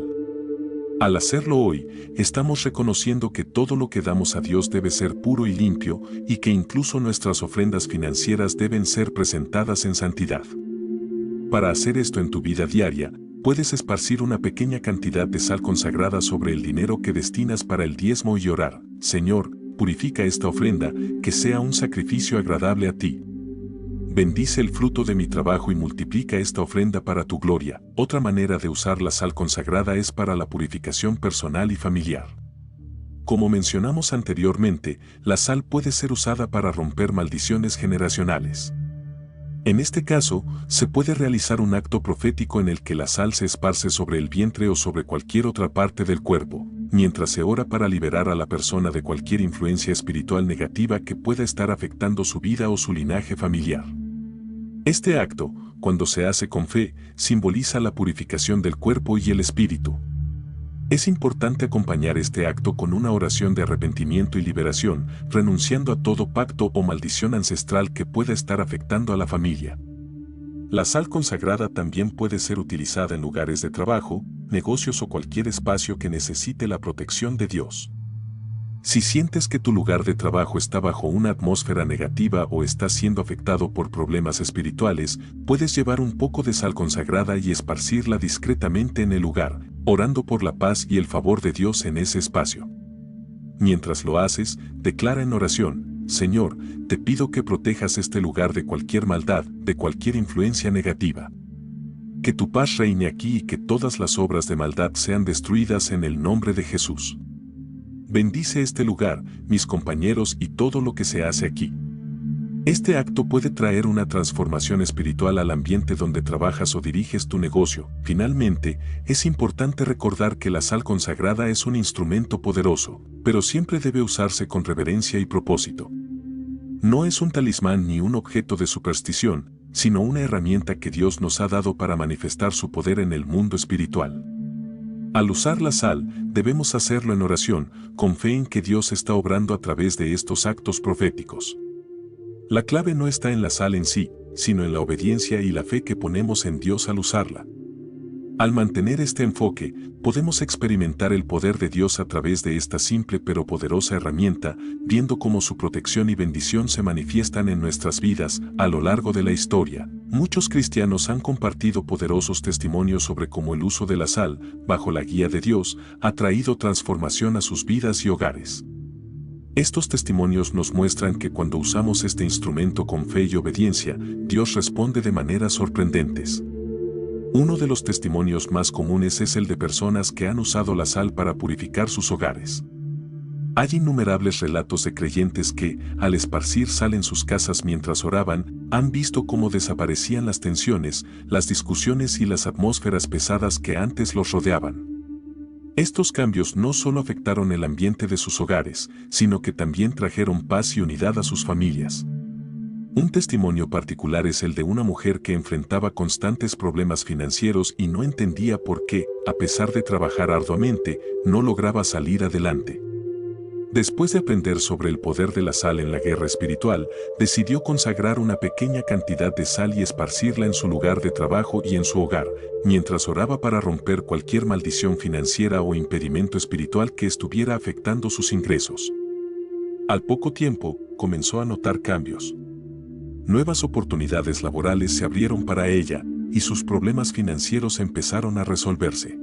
Al hacerlo hoy, estamos reconociendo que todo lo que damos a Dios debe ser puro y limpio, y que incluso nuestras ofrendas financieras deben ser presentadas en santidad. Para hacer esto en tu vida diaria, puedes esparcir una pequeña cantidad de sal consagrada sobre el dinero que destinas para el diezmo y orar: Señor, purifica esta ofrenda, que sea un sacrificio agradable a ti. Bendice el fruto de mi trabajo y multiplica esta ofrenda para tu gloria. Otra manera de usar la sal consagrada es para la purificación personal y familiar. Como mencionamos anteriormente, la sal puede ser usada para romper maldiciones generacionales. En este caso, se puede realizar un acto profético en el que la sal se esparce sobre el vientre o sobre cualquier otra parte del cuerpo, mientras se ora para liberar a la persona de cualquier influencia espiritual negativa que pueda estar afectando su vida o su linaje familiar. Este acto, cuando se hace con fe, simboliza la purificación del cuerpo y el espíritu. Es importante acompañar este acto con una oración de arrepentimiento y liberación, renunciando a todo pacto o maldición ancestral que pueda estar afectando a la familia. La sal consagrada también puede ser utilizada en lugares de trabajo, negocios o cualquier espacio que necesite la protección de Dios. Si sientes que tu lugar de trabajo está bajo una atmósfera negativa o está siendo afectado por problemas espirituales, puedes llevar un poco de sal consagrada y esparcirla discretamente en el lugar, orando por la paz y el favor de Dios en ese espacio. Mientras lo haces, declara en oración: Señor, te pido que protejas este lugar de cualquier maldad, de cualquier influencia negativa. Que tu paz reine aquí y que todas las obras de maldad sean destruidas en el nombre de Jesús. Bendice este lugar, mis compañeros y todo lo que se hace aquí. Este acto puede traer una transformación espiritual al ambiente donde trabajas o diriges tu negocio. Finalmente, es importante recordar que la sal consagrada es un instrumento poderoso, pero siempre debe usarse con reverencia y propósito. No es un talismán ni un objeto de superstición, sino una herramienta que Dios nos ha dado para manifestar su poder en el mundo espiritual. Al usar la sal, debemos hacerlo en oración, con fe en que Dios está obrando a través de estos actos proféticos. La clave no está en la sal en sí, sino en la obediencia y la fe que ponemos en Dios al usarla. Al mantener este enfoque, podemos experimentar el poder de Dios a través de esta simple pero poderosa herramienta, viendo cómo su protección y bendición se manifiestan en nuestras vidas a lo largo de la historia. Muchos cristianos han compartido poderosos testimonios sobre cómo el uso de la sal, bajo la guía de Dios, ha traído transformación a sus vidas y hogares. Estos testimonios nos muestran que cuando usamos este instrumento con fe y obediencia, Dios responde de maneras sorprendentes. Uno de los testimonios más comunes es el de personas que han usado la sal para purificar sus hogares. Hay innumerables relatos de creyentes que, al esparcir sal en sus casas mientras oraban, han visto cómo desaparecían las tensiones, las discusiones y las atmósferas pesadas que antes los rodeaban. Estos cambios no solo afectaron el ambiente de sus hogares, sino que también trajeron paz y unidad a sus familias. Un testimonio particular es el de una mujer que enfrentaba constantes problemas financieros y no entendía por qué, a pesar de trabajar arduamente, no lograba salir adelante. Después de aprender sobre el poder de la sal en la guerra espiritual, decidió consagrar una pequeña cantidad de sal y esparcirla en su lugar de trabajo y en su hogar, mientras oraba para romper cualquier maldición financiera o impedimento espiritual que estuviera afectando sus ingresos. Al poco tiempo, comenzó a notar cambios. Nuevas oportunidades laborales se abrieron para ella, y sus problemas financieros empezaron a resolverse.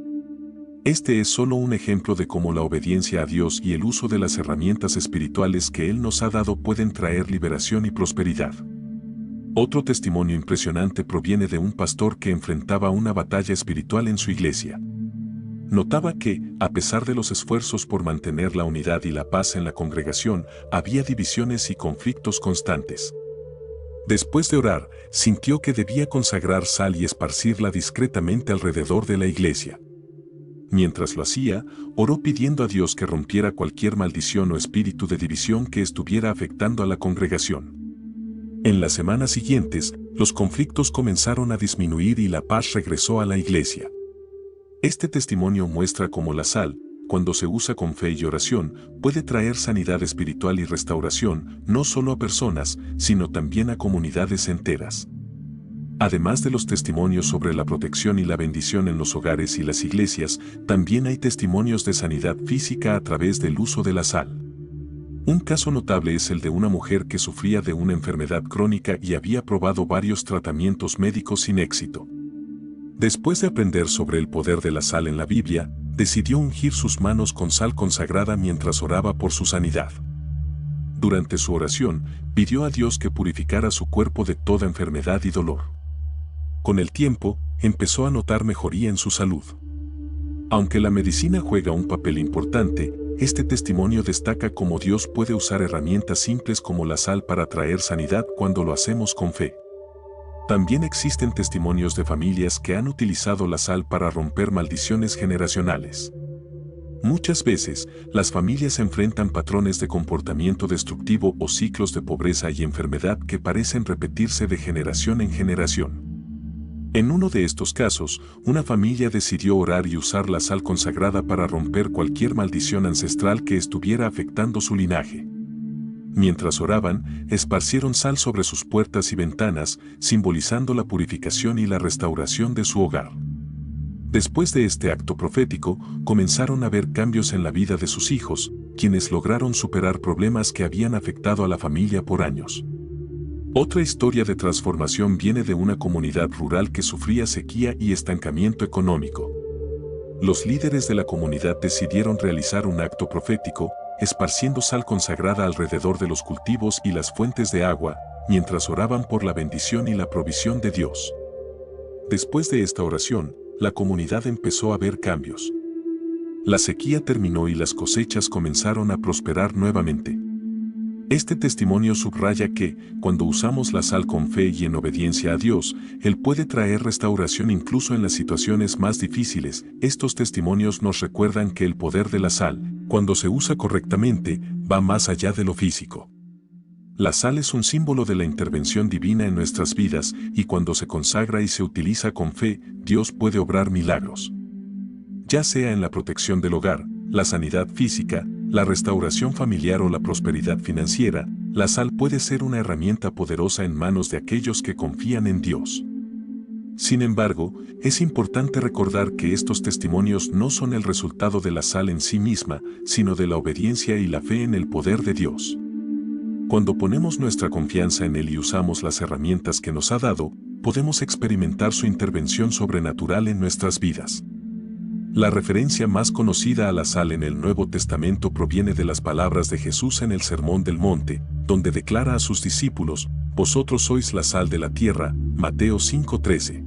Este es solo un ejemplo de cómo la obediencia a Dios y el uso de las herramientas espirituales que Él nos ha dado pueden traer liberación y prosperidad. Otro testimonio impresionante proviene de un pastor que enfrentaba una batalla espiritual en su iglesia. Notaba que, a pesar de los esfuerzos por mantener la unidad y la paz en la congregación, había divisiones y conflictos constantes. Después de orar, sintió que debía consagrar sal y esparcirla discretamente alrededor de la iglesia. Mientras lo hacía, oró pidiendo a Dios que rompiera cualquier maldición o espíritu de división que estuviera afectando a la congregación. En las semanas siguientes, los conflictos comenzaron a disminuir y la paz regresó a la iglesia. Este testimonio muestra cómo la sal, cuando se usa con fe y oración, puede traer sanidad espiritual y restauración, no solo a personas, sino también a comunidades enteras. Además de los testimonios sobre la protección y la bendición en los hogares y las iglesias, también hay testimonios de sanidad física a través del uso de la sal. Un caso notable es el de una mujer que sufría de una enfermedad crónica y había probado varios tratamientos médicos sin éxito. Después de aprender sobre el poder de la sal en la Biblia, decidió ungir sus manos con sal consagrada mientras oraba por su sanidad. Durante su oración, pidió a Dios que purificara su cuerpo de toda enfermedad y dolor. Con el tiempo, empezó a notar mejoría en su salud. Aunque la medicina juega un papel importante, este testimonio destaca cómo Dios puede usar herramientas simples como la sal para traer sanidad cuando lo hacemos con fe. También existen testimonios de familias que han utilizado la sal para romper maldiciones generacionales. Muchas veces, las familias enfrentan patrones de comportamiento destructivo o ciclos de pobreza y enfermedad que parecen repetirse de generación en generación. En uno de estos casos, una familia decidió orar y usar la sal consagrada para romper cualquier maldición ancestral que estuviera afectando su linaje. Mientras oraban, esparcieron sal sobre sus puertas y ventanas, simbolizando la purificación y la restauración de su hogar. Después de este acto profético, comenzaron a ver cambios en la vida de sus hijos, quienes lograron superar problemas que habían afectado a la familia por años. Otra historia de transformación viene de una comunidad rural que sufría sequía y estancamiento económico. Los líderes de la comunidad decidieron realizar un acto profético, esparciendo sal consagrada alrededor de los cultivos y las fuentes de agua, mientras oraban por la bendición y la provisión de Dios. Después de esta oración, la comunidad empezó a ver cambios. La sequía terminó y las cosechas comenzaron a prosperar nuevamente. Este testimonio subraya que, cuando usamos la sal con fe y en obediencia a Dios, Él puede traer restauración incluso en las situaciones más difíciles. Estos testimonios nos recuerdan que el poder de la sal, cuando se usa correctamente, va más allá de lo físico. La sal es un símbolo de la intervención divina en nuestras vidas, y cuando se consagra y se utiliza con fe, Dios puede obrar milagros. Ya sea en la protección del hogar, la sanidad física, la restauración familiar o la prosperidad financiera, la sal puede ser una herramienta poderosa en manos de aquellos que confían en Dios. Sin embargo, es importante recordar que estos testimonios no son el resultado de la sal en sí misma, sino de la obediencia y la fe en el poder de Dios. Cuando ponemos nuestra confianza en Él y usamos las herramientas que nos ha dado, podemos experimentar su intervención sobrenatural en nuestras vidas. La referencia más conocida a la sal en el Nuevo Testamento proviene de las palabras de Jesús en el Sermón del Monte, donde declara a sus discípulos: «Vosotros sois la sal de la tierra», Mateo 5:13.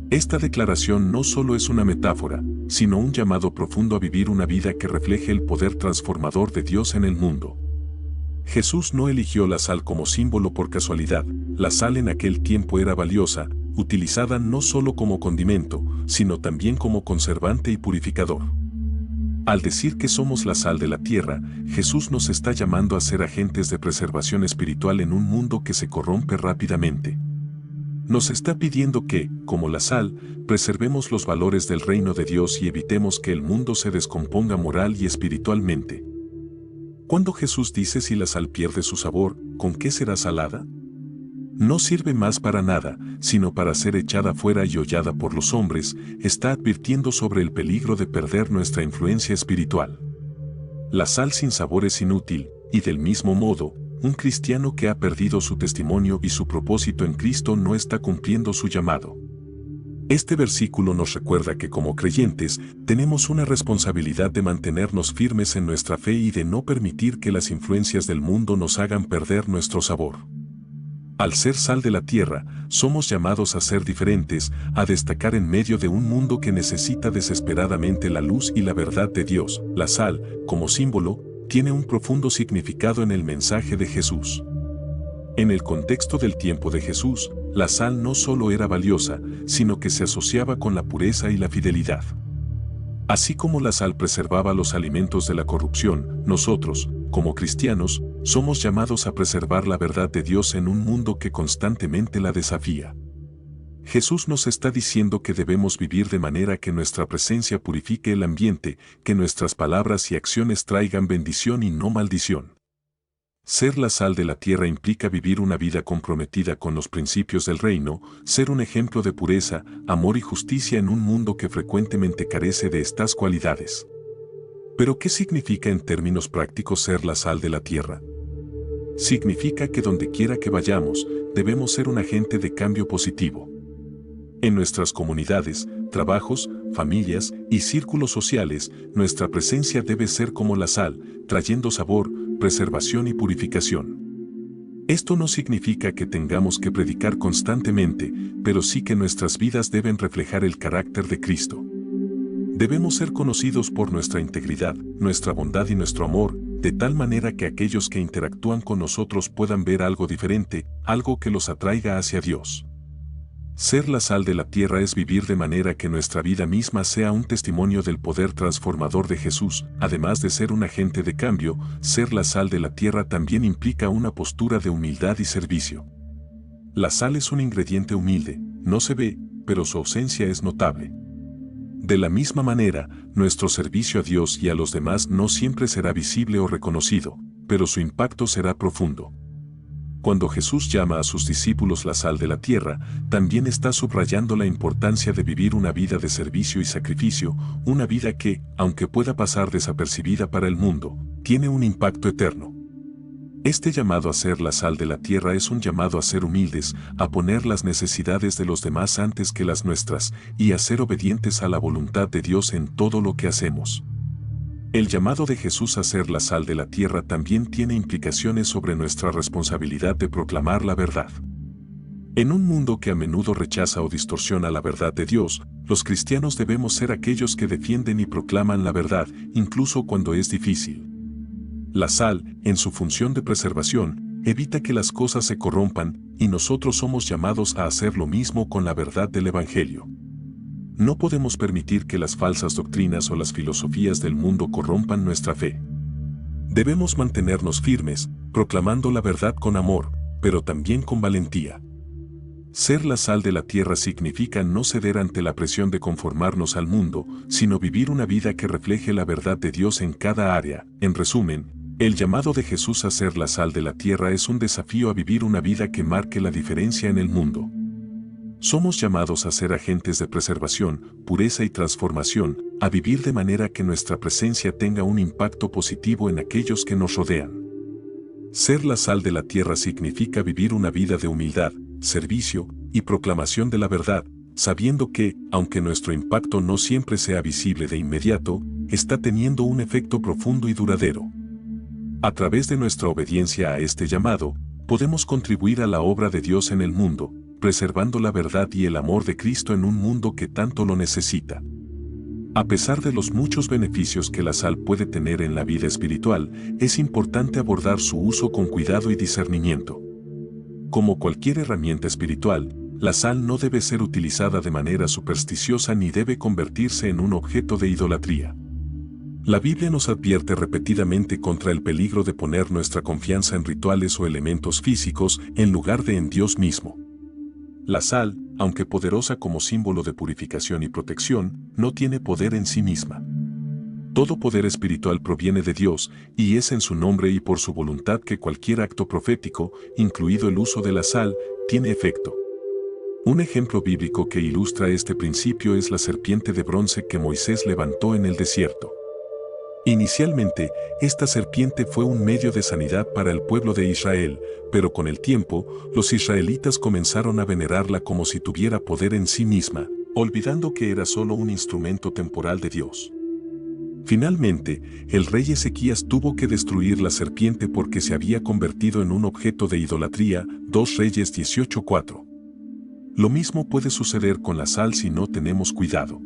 Esta declaración no solo es una metáfora, sino un llamado profundo a vivir una vida que refleje el poder transformador de Dios en el mundo. Jesús no eligió la sal como símbolo por casualidad. La sal en aquel tiempo era valiosa, utilizada no solo como condimento, sino también como conservante y purificador. Al decir que somos la sal de la tierra, Jesús nos está llamando a ser agentes de preservación espiritual en un mundo que se corrompe rápidamente. Nos está pidiendo que, como la sal, preservemos los valores del reino de Dios y evitemos que el mundo se descomponga moral y espiritualmente. Cuando Jesús dice si la sal pierde su sabor, ¿con qué será salada? No sirve más para nada, sino para ser echada fuera y hollada por los hombres, está advirtiendo sobre el peligro de perder nuestra influencia espiritual. La sal sin sabor es inútil, y del mismo modo, un cristiano que ha perdido su testimonio y su propósito en Cristo no está cumpliendo su llamado. Este versículo nos recuerda que como creyentes tenemos una responsabilidad de mantenernos firmes en nuestra fe y de no permitir que las influencias del mundo nos hagan perder nuestro sabor. Al ser sal de la tierra, somos llamados a ser diferentes, a destacar en medio de un mundo que necesita desesperadamente la luz y la verdad de Dios. La sal, como símbolo, tiene un profundo significado en el mensaje de Jesús. En el contexto del tiempo de Jesús, la sal no solo era valiosa, sino que se asociaba con la pureza y la fidelidad. Así como la sal preservaba los alimentos de la corrupción, nosotros, como cristianos, somos llamados a preservar la verdad de Dios en un mundo que constantemente la desafía. Jesús nos está diciendo que debemos vivir de manera que nuestra presencia purifique el ambiente, que nuestras palabras y acciones traigan bendición y no maldición. Ser la sal de la tierra implica vivir una vida comprometida con los principios del reino, ser un ejemplo de pureza, amor y justicia en un mundo que frecuentemente carece de estas cualidades. ¿Pero qué significa en términos prácticos ser la sal de la tierra? Significa que donde quiera que vayamos, debemos ser un agente de cambio positivo. En nuestras comunidades, trabajos, familias y círculos sociales, nuestra presencia debe ser como la sal, trayendo sabor, preservación y purificación. Esto no significa que tengamos que predicar constantemente, pero sí que nuestras vidas deben reflejar el carácter de Cristo. Debemos ser conocidos por nuestra integridad, nuestra bondad y nuestro amor, de tal manera que aquellos que interactúan con nosotros puedan ver algo diferente, algo que los atraiga hacia Dios. Ser la sal de la tierra es vivir de manera que nuestra vida misma sea un testimonio del poder transformador de Jesús. Además de ser un agente de cambio, ser la sal de la tierra también implica una postura de humildad y servicio. La sal es un ingrediente humilde, no se ve, pero su ausencia es notable. De la misma manera, nuestro servicio a Dios y a los demás no siempre será visible o reconocido, pero su impacto será profundo. Cuando Jesús llama a sus discípulos la sal de la tierra, también está subrayando la importancia de vivir una vida de servicio y sacrificio, una vida que, aunque pueda pasar desapercibida para el mundo, tiene un impacto eterno. Este llamado a ser la sal de la tierra es un llamado a ser humildes, a poner las necesidades de los demás antes que las nuestras, y a ser obedientes a la voluntad de Dios en todo lo que hacemos. El llamado de Jesús a ser la sal de la tierra también tiene implicaciones sobre nuestra responsabilidad de proclamar la verdad. En un mundo que a menudo rechaza o distorsiona la verdad de Dios, los cristianos debemos ser aquellos que defienden y proclaman la verdad, incluso cuando es difícil. La sal, en su función de preservación, evita que las cosas se corrompan, y nosotros somos llamados a hacer lo mismo con la verdad del Evangelio. No podemos permitir que las falsas doctrinas o las filosofías del mundo corrompan nuestra fe. Debemos mantenernos firmes, proclamando la verdad con amor, pero también con valentía. Ser la sal de la tierra significa no ceder ante la presión de conformarnos al mundo, sino vivir una vida que refleje la verdad de Dios en cada área. En resumen, el llamado de Jesús a ser la sal de la tierra es un desafío a vivir una vida que marque la diferencia en el mundo. Somos llamados a ser agentes de preservación, pureza y transformación, a vivir de manera que nuestra presencia tenga un impacto positivo en aquellos que nos rodean. Ser la sal de la tierra significa vivir una vida de humildad, servicio y proclamación de la verdad, sabiendo que, aunque nuestro impacto no siempre sea visible de inmediato, está teniendo un efecto profundo y duradero. A través de nuestra obediencia a este llamado, podemos contribuir a la obra de Dios en el mundo, preservando la verdad y el amor de Cristo en un mundo que tanto lo necesita. A pesar de los muchos beneficios que la sal puede tener en la vida espiritual, es importante abordar su uso con cuidado y discernimiento. Como cualquier herramienta espiritual, la sal no debe ser utilizada de manera supersticiosa ni debe convertirse en un objeto de idolatría. La Biblia nos advierte repetidamente contra el peligro de poner nuestra confianza en rituales o elementos físicos en lugar de en Dios mismo. La sal, aunque poderosa como símbolo de purificación y protección, no tiene poder en sí misma. Todo poder espiritual proviene de Dios, y es en su nombre y por su voluntad que cualquier acto profético, incluido el uso de la sal, tiene efecto. Un ejemplo bíblico que ilustra este principio es la serpiente de bronce que Moisés levantó en el desierto. Inicialmente, esta serpiente fue un medio de sanidad para el pueblo de Israel, pero con el tiempo, los israelitas comenzaron a venerarla como si tuviera poder en sí misma, olvidando que era solo un instrumento temporal de Dios. Finalmente, el rey Ezequías tuvo que destruir la serpiente porque se había convertido en un objeto de idolatría. 2 Reyes 18:4. Lo mismo puede suceder con la sal si no tenemos cuidado.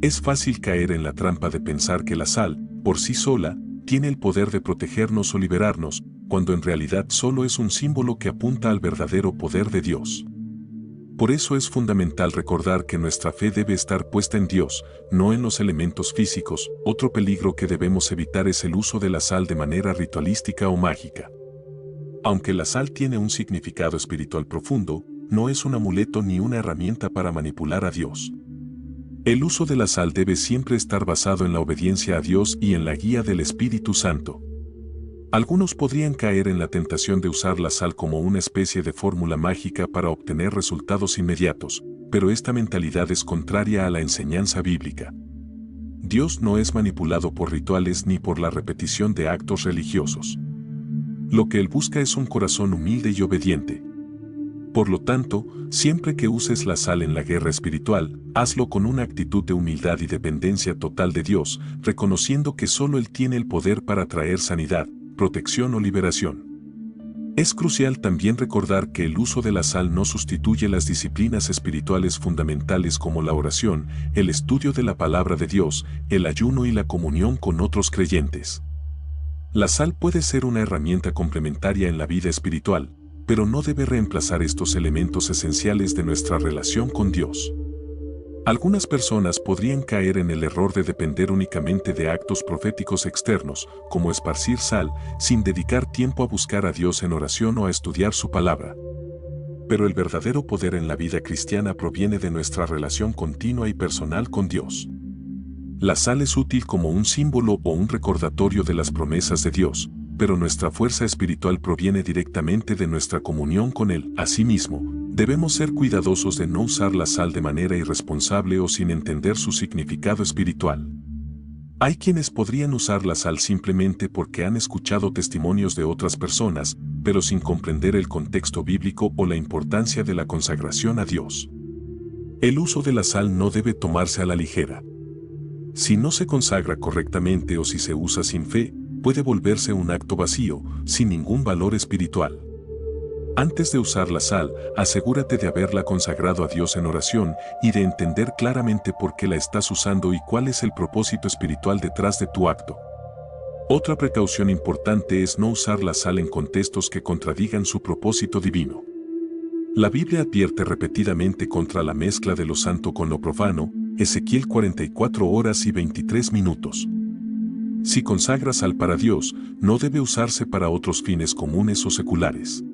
Es fácil caer en la trampa de pensar que la sal, por sí sola, tiene el poder de protegernos o liberarnos, cuando en realidad solo es un símbolo que apunta al verdadero poder de Dios. Por eso es fundamental recordar que nuestra fe debe estar puesta en Dios, no en los elementos físicos. Otro peligro que debemos evitar es el uso de la sal de manera ritualística o mágica. Aunque la sal tiene un significado espiritual profundo, no es un amuleto ni una herramienta para manipular a Dios. El uso de la sal debe siempre estar basado en la obediencia a Dios y en la guía del Espíritu Santo. Algunos podrían caer en la tentación de usar la sal como una especie de fórmula mágica para obtener resultados inmediatos, pero esta mentalidad es contraria a la enseñanza bíblica. Dios no es manipulado por rituales ni por la repetición de actos religiosos. Lo que Él busca es un corazón humilde y obediente. Por lo tanto, siempre que uses la sal en la guerra espiritual, hazlo con una actitud de humildad y dependencia total de Dios, reconociendo que solo Él tiene el poder para traer sanidad, protección o liberación. Es crucial también recordar que el uso de la sal no sustituye las disciplinas espirituales fundamentales como la oración, el estudio de la palabra de Dios, el ayuno y la comunión con otros creyentes. La sal puede ser una herramienta complementaria en la vida espiritual, pero no debe reemplazar estos elementos esenciales de nuestra relación con Dios. Algunas personas podrían caer en el error de depender únicamente de actos proféticos externos, como esparcir sal, sin dedicar tiempo a buscar a Dios en oración o a estudiar su palabra. Pero el verdadero poder en la vida cristiana proviene de nuestra relación continua y personal con Dios. La sal es útil como un símbolo o un recordatorio de las promesas de Dios, pero nuestra fuerza espiritual proviene directamente de nuestra comunión con Él. Asimismo, debemos ser cuidadosos de no usar la sal de manera irresponsable o sin entender su significado espiritual. Hay quienes podrían usar la sal simplemente porque han escuchado testimonios de otras personas, pero sin comprender el contexto bíblico o la importancia de la consagración a Dios. El uso de la sal no debe tomarse a la ligera. Si no se consagra correctamente o si se usa sin fe, puede volverse un acto vacío, sin ningún valor espiritual. Antes de usar la sal, asegúrate de haberla consagrado a Dios en oración y de entender claramente por qué la estás usando y cuál es el propósito espiritual detrás de tu acto. Otra precaución importante es no usar la sal en contextos que contradigan su propósito divino. La Biblia advierte repetidamente contra la mezcla de lo santo con lo profano, Ezequiel 44 horas y 23 minutos. Si consagras sal para Dios, no debe usarse para otros fines comunes o seculares.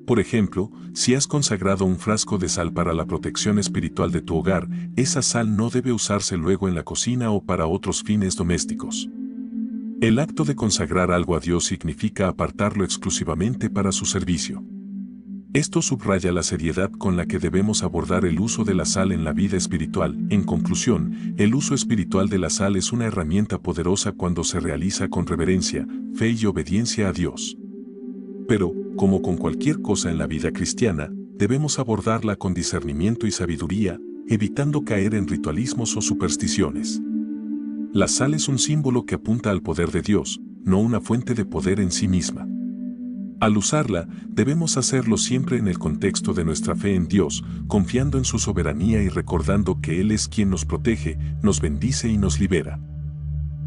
Por ejemplo, si has consagrado un frasco de sal para la protección espiritual de tu hogar, esa sal no debe usarse luego en la cocina o para otros fines domésticos. El acto de consagrar algo a Dios significa apartarlo exclusivamente para su servicio. Esto subraya la seriedad con la que debemos abordar el uso de la sal en la vida espiritual. En conclusión, el uso espiritual de la sal es una herramienta poderosa cuando se realiza con reverencia, fe y obediencia a Dios. Pero, como con cualquier cosa en la vida cristiana, debemos abordarla con discernimiento y sabiduría, evitando caer en ritualismos o supersticiones. La sal es un símbolo que apunta al poder de Dios, no una fuente de poder en sí misma. Al usarla, debemos hacerlo siempre en el contexto de nuestra fe en Dios, confiando en su soberanía y recordando que Él es quien nos protege, nos bendice y nos libera.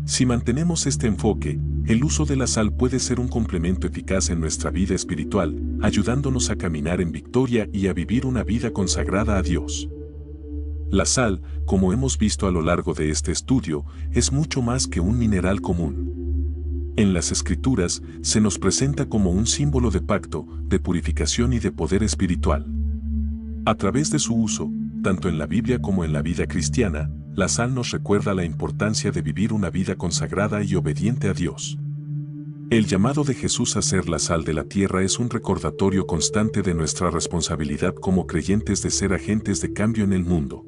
Si mantenemos este enfoque, el uso de la sal puede ser un complemento eficaz en nuestra vida espiritual, ayudándonos a caminar en victoria y a vivir una vida consagrada a Dios. La sal, como hemos visto a lo largo de este estudio, es mucho más que un mineral común. En las Escrituras, se nos presenta como un símbolo de pacto, de purificación y de poder espiritual. A través de su uso, tanto en la Biblia como en la vida cristiana, la sal nos recuerda la importancia de vivir una vida consagrada y obediente a Dios. El llamado de Jesús a ser la sal de la tierra es un recordatorio constante de nuestra responsabilidad como creyentes de ser agentes de cambio en el mundo.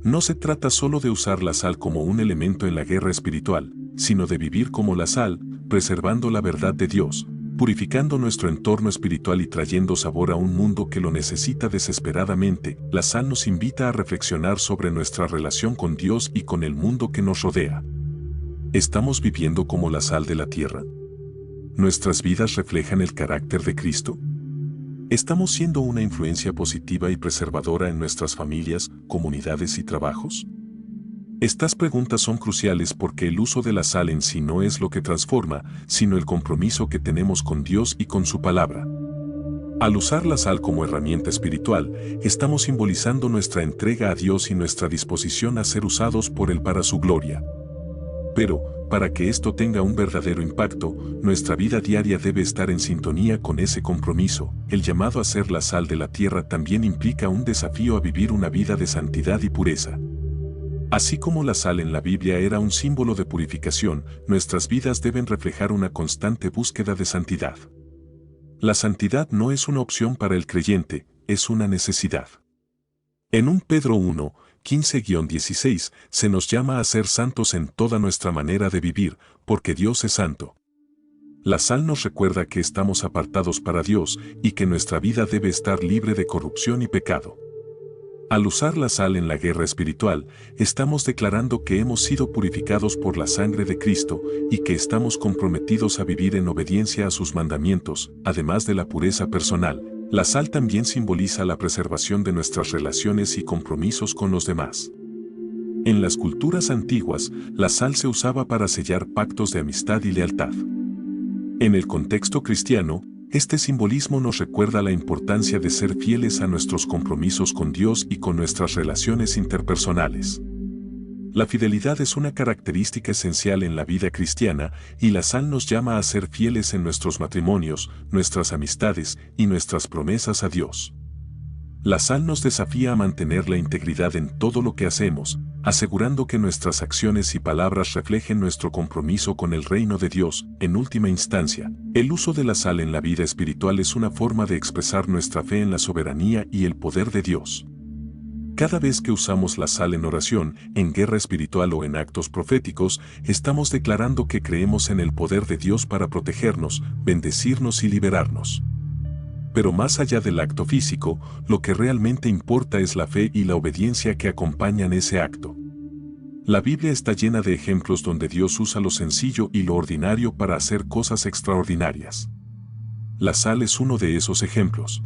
No se trata solo de usar la sal como un elemento en la guerra espiritual, sino de vivir como la sal, preservando la verdad de Dios, purificando nuestro entorno espiritual y trayendo sabor a un mundo que lo necesita desesperadamente. La sal nos invita a reflexionar sobre nuestra relación con Dios y con el mundo que nos rodea. ¿Estamos viviendo como la sal de la tierra? ¿Nuestras vidas reflejan el carácter de Cristo? ¿Estamos siendo una influencia positiva y preservadora en nuestras familias, comunidades y trabajos? Estas preguntas son cruciales porque el uso de la sal en sí no es lo que transforma, sino el compromiso que tenemos con Dios y con su palabra. Al usar la sal como herramienta espiritual, estamos simbolizando nuestra entrega a Dios y nuestra disposición a ser usados por Él para su gloria. Pero, para que esto tenga un verdadero impacto, nuestra vida diaria debe estar en sintonía con ese compromiso. El llamado a ser la sal de la tierra también implica un desafío a vivir una vida de santidad y pureza. Así como la sal en la Biblia era un símbolo de purificación, nuestras vidas deben reflejar una constante búsqueda de santidad. La santidad no es una opción para el creyente, es una necesidad. En 1 Pedro 1, 15-16, se nos llama a ser santos en toda nuestra manera de vivir, porque Dios es santo. La sal nos recuerda que estamos apartados para Dios y que nuestra vida debe estar libre de corrupción y pecado. Al usar la sal en la guerra espiritual, estamos declarando que hemos sido purificados por la sangre de Cristo y que estamos comprometidos a vivir en obediencia a sus mandamientos, además de la pureza personal. La sal también simboliza la preservación de nuestras relaciones y compromisos con los demás. En las culturas antiguas, la sal se usaba para sellar pactos de amistad y lealtad. En el contexto cristiano, este simbolismo nos recuerda la importancia de ser fieles a nuestros compromisos con Dios y con nuestras relaciones interpersonales. La fidelidad es una característica esencial en la vida cristiana y la sal nos llama a ser fieles en nuestros matrimonios, nuestras amistades y nuestras promesas a Dios. La sal nos desafía a mantener la integridad en todo lo que hacemos, asegurando que nuestras acciones y palabras reflejen nuestro compromiso con el reino de Dios. En última instancia, el uso de la sal en la vida espiritual es una forma de expresar nuestra fe en la soberanía y el poder de Dios. Cada vez que usamos la sal en oración, en guerra espiritual o en actos proféticos, estamos declarando que creemos en el poder de Dios para protegernos, bendecirnos y liberarnos. Pero más allá del acto físico, lo que realmente importa es la fe y la obediencia que acompañan ese acto. La Biblia está llena de ejemplos donde Dios usa lo sencillo y lo ordinario para hacer cosas extraordinarias. La sal es uno de esos ejemplos.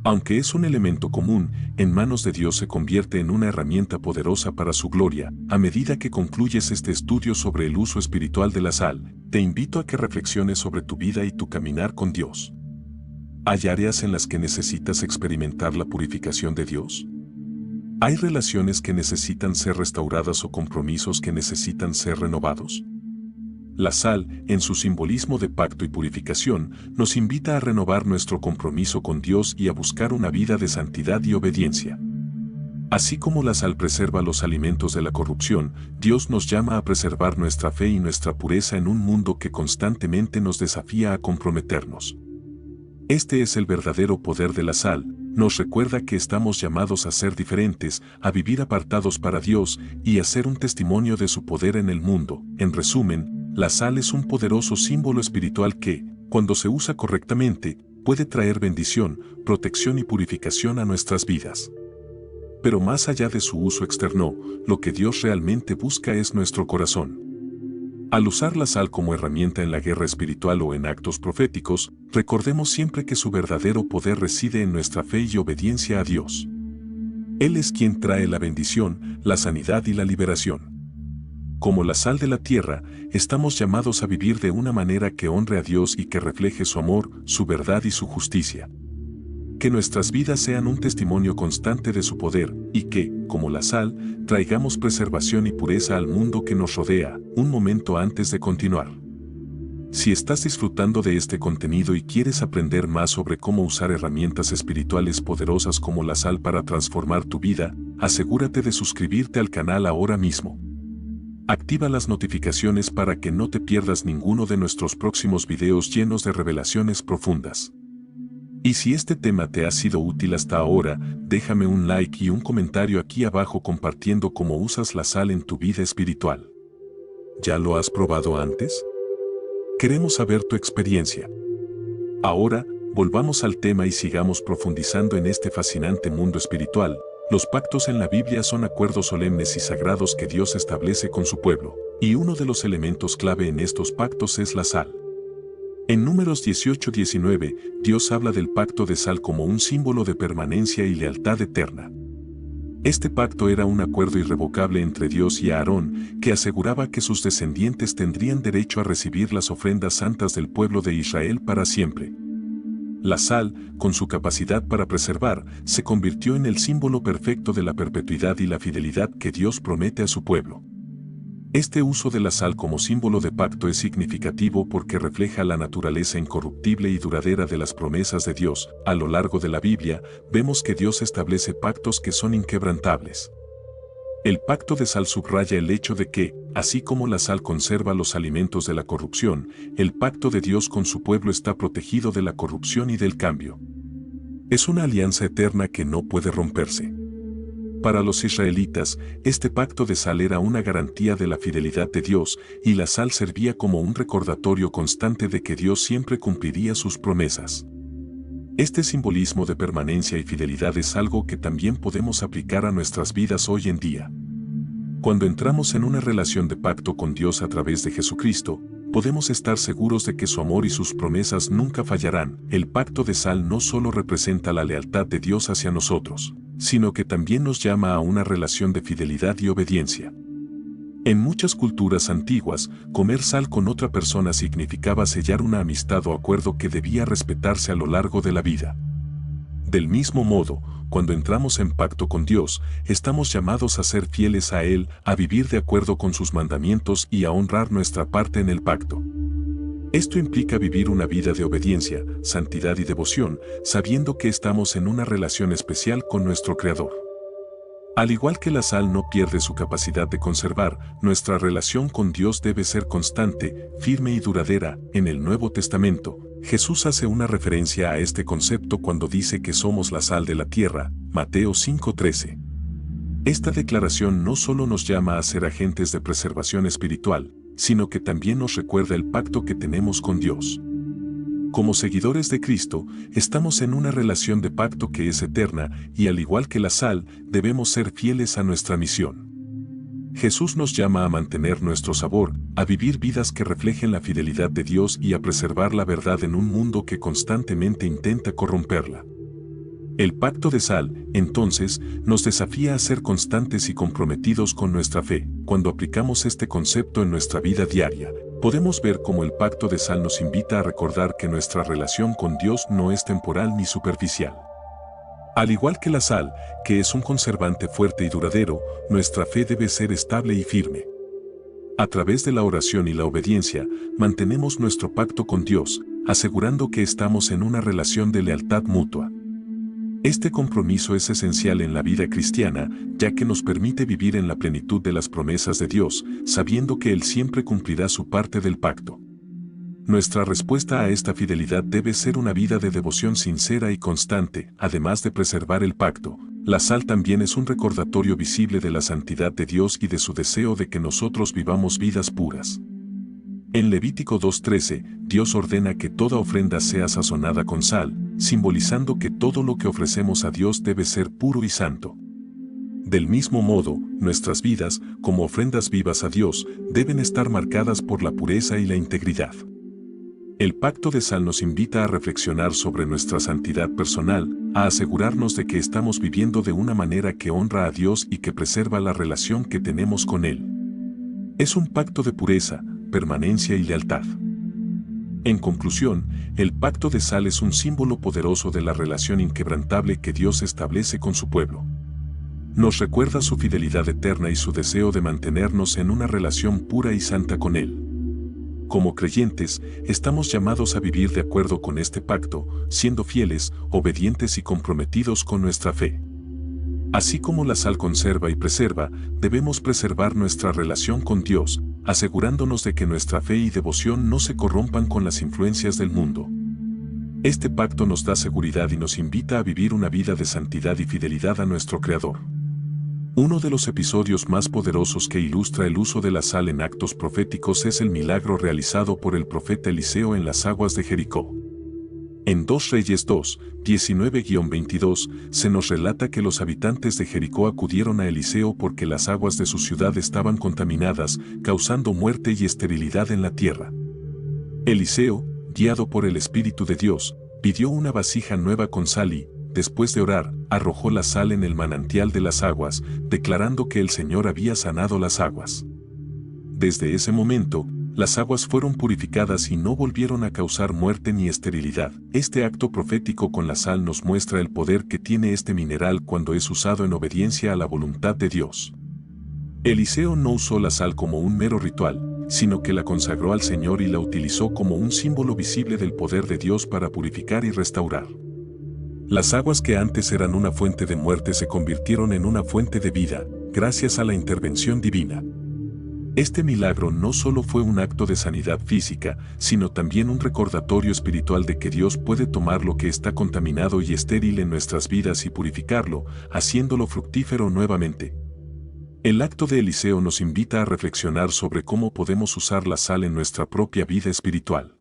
Aunque es un elemento común, en manos de Dios se convierte en una herramienta poderosa para su gloria. A medida que concluyes este estudio sobre el uso espiritual de la sal, te invito a que reflexiones sobre tu vida y tu caminar con Dios. ¿Hay áreas en las que necesitas experimentar la purificación de Dios? ¿Hay relaciones que necesitan ser restauradas o compromisos que necesitan ser renovados? La sal, en su simbolismo de pacto y purificación, nos invita a renovar nuestro compromiso con Dios y a buscar una vida de santidad y obediencia. Así como la sal preserva los alimentos de la corrupción, Dios nos llama a preservar nuestra fe y nuestra pureza en un mundo que constantemente nos desafía a comprometernos. Este es el verdadero poder de la sal, nos recuerda que estamos llamados a ser diferentes, a vivir apartados para Dios y a ser un testimonio de su poder en el mundo. En resumen, la sal es un poderoso símbolo espiritual que, cuando se usa correctamente, puede traer bendición, protección y purificación a nuestras vidas. Pero más allá de su uso externo, lo que Dios realmente busca es nuestro corazón. Al usar la sal como herramienta en la guerra espiritual o en actos proféticos, recordemos siempre que su verdadero poder reside en nuestra fe y obediencia a Dios. Él es quien trae la bendición, la sanidad y la liberación. Como la sal de la tierra, estamos llamados a vivir de una manera que honre a Dios y que refleje su amor, su verdad y su justicia. Que nuestras vidas sean un testimonio constante de su poder y que, como la sal, traigamos preservación y pureza al mundo que nos rodea. Un momento antes de continuar. Si estás disfrutando de este contenido y quieres aprender más sobre cómo usar herramientas espirituales poderosas como la sal para transformar tu vida, asegúrate de suscribirte al canal ahora mismo. Activa las notificaciones para que no te pierdas ninguno de nuestros próximos videos llenos de revelaciones profundas. Y si este tema te ha sido útil hasta ahora, déjame un like y un comentario aquí abajo compartiendo cómo usas la sal en tu vida espiritual. ¿Ya lo has probado antes? Queremos saber tu experiencia. Ahora, volvamos al tema y sigamos profundizando en este fascinante mundo espiritual. Los pactos en la Biblia son acuerdos solemnes y sagrados que Dios establece con su pueblo, y uno de los elementos clave en estos pactos es la sal. En Números 18-19, Dios habla del pacto de sal como un símbolo de permanencia y lealtad eterna. Este pacto era un acuerdo irrevocable entre Dios y Aarón, que aseguraba que sus descendientes tendrían derecho a recibir las ofrendas santas del pueblo de Israel para siempre. La sal, con su capacidad para preservar, se convirtió en el símbolo perfecto de la perpetuidad y la fidelidad que Dios promete a su pueblo. Este uso de la sal como símbolo de pacto es significativo porque refleja la naturaleza incorruptible y duradera de las promesas de Dios. A lo largo de la Biblia, vemos que Dios establece pactos que son inquebrantables. El pacto de sal subraya el hecho de que, así como la sal conserva los alimentos de la corrupción, el pacto de Dios con su pueblo está protegido de la corrupción y del cambio. Es una alianza eterna que no puede romperse. Para los israelitas, este pacto de sal era una garantía de la fidelidad de Dios, y la sal servía como un recordatorio constante de que Dios siempre cumpliría sus promesas. Este simbolismo de permanencia y fidelidad es algo que también podemos aplicar a nuestras vidas hoy en día. Cuando entramos en una relación de pacto con Dios a través de Jesucristo, podemos estar seguros de que su amor y sus promesas nunca fallarán. El pacto de sal no solo representa la lealtad de Dios hacia nosotros, sino que también nos llama a una relación de fidelidad y obediencia. En muchas culturas antiguas, comer sal con otra persona significaba sellar una amistad o acuerdo que debía respetarse a lo largo de la vida. Del mismo modo, cuando entramos en pacto con Dios, estamos llamados a ser fieles a Él, a vivir de acuerdo con sus mandamientos y a honrar nuestra parte en el pacto. Esto implica vivir una vida de obediencia, santidad y devoción, sabiendo que estamos en una relación especial con nuestro Creador. Al igual que la sal no pierde su capacidad de conservar, nuestra relación con Dios debe ser constante, firme y duradera. En el Nuevo Testamento, Jesús hace una referencia a este concepto cuando dice que somos la sal de la tierra, Mateo 5:13. Esta declaración no solo nos llama a ser agentes de preservación espiritual, sino que también nos recuerda el pacto que tenemos con Dios. Como seguidores de Cristo, estamos en una relación de pacto que es eterna y al igual que la sal, debemos ser fieles a nuestra misión. Jesús nos llama a mantener nuestro sabor, a vivir vidas que reflejen la fidelidad de Dios y a preservar la verdad en un mundo que constantemente intenta corromperla. El pacto de sal, entonces, nos desafía a ser constantes y comprometidos con nuestra fe. Cuando aplicamos este concepto en nuestra vida diaria, podemos ver cómo el pacto de sal nos invita a recordar que nuestra relación con Dios no es temporal ni superficial. Al igual que la sal, que es un conservante fuerte y duradero, nuestra fe debe ser estable y firme. A través de la oración y la obediencia, mantenemos nuestro pacto con Dios, asegurando que estamos en una relación de lealtad mutua. Este compromiso es esencial en la vida cristiana, ya que nos permite vivir en la plenitud de las promesas de Dios, sabiendo que Él siempre cumplirá su parte del pacto. Nuestra respuesta a esta fidelidad debe ser una vida de devoción sincera y constante, además de preservar el pacto. La sal también es un recordatorio visible de la santidad de Dios y de su deseo de que nosotros vivamos vidas puras. En Levítico 2:13, Dios ordena que toda ofrenda sea sazonada con sal, simbolizando que todo lo que ofrecemos a Dios debe ser puro y santo. Del mismo modo, nuestras vidas, como ofrendas vivas a Dios, deben estar marcadas por la pureza y la integridad. El pacto de sal nos invita a reflexionar sobre nuestra santidad personal, a asegurarnos de que estamos viviendo de una manera que honra a Dios y que preserva la relación que tenemos con Él. Es un pacto de pureza, permanencia y lealtad. En conclusión, el pacto de sal es un símbolo poderoso de la relación inquebrantable que Dios establece con su pueblo. Nos recuerda su fidelidad eterna y su deseo de mantenernos en una relación pura y santa con Él. Como creyentes, estamos llamados a vivir de acuerdo con este pacto, siendo fieles, obedientes y comprometidos con nuestra fe. Así como la sal conserva y preserva, debemos preservar nuestra relación con Dios, asegurándonos de que nuestra fe y devoción no se corrompan con las influencias del mundo. Este pacto nos da seguridad y nos invita a vivir una vida de santidad y fidelidad a nuestro Creador. Uno de los episodios más poderosos que ilustra el uso de la sal en actos proféticos es el milagro realizado por el profeta Eliseo en las aguas de Jericó. En 2 Reyes 2, 19-22, se nos relata que los habitantes de Jericó acudieron a Eliseo porque las aguas de su ciudad estaban contaminadas, causando muerte y esterilidad en la tierra. Eliseo, guiado por el Espíritu de Dios, pidió una vasija nueva con sal y, después de orar, arrojó la sal en el manantial de las aguas, declarando que el Señor había sanado las aguas. Desde ese momento, las aguas fueron purificadas y no volvieron a causar muerte ni esterilidad. Este acto profético con la sal nos muestra el poder que tiene este mineral cuando es usado en obediencia a la voluntad de Dios. Eliseo no usó la sal como un mero ritual, sino que la consagró al Señor y la utilizó como un símbolo visible del poder de Dios para purificar y restaurar. Las aguas que antes eran una fuente de muerte se convirtieron en una fuente de vida, gracias a la intervención divina. Este milagro no solo fue un acto de sanidad física, sino también un recordatorio espiritual de que Dios puede tomar lo que está contaminado y estéril en nuestras vidas y purificarlo, haciéndolo fructífero nuevamente. El acto de Eliseo nos invita a reflexionar sobre cómo podemos usar la sal en nuestra propia vida espiritual.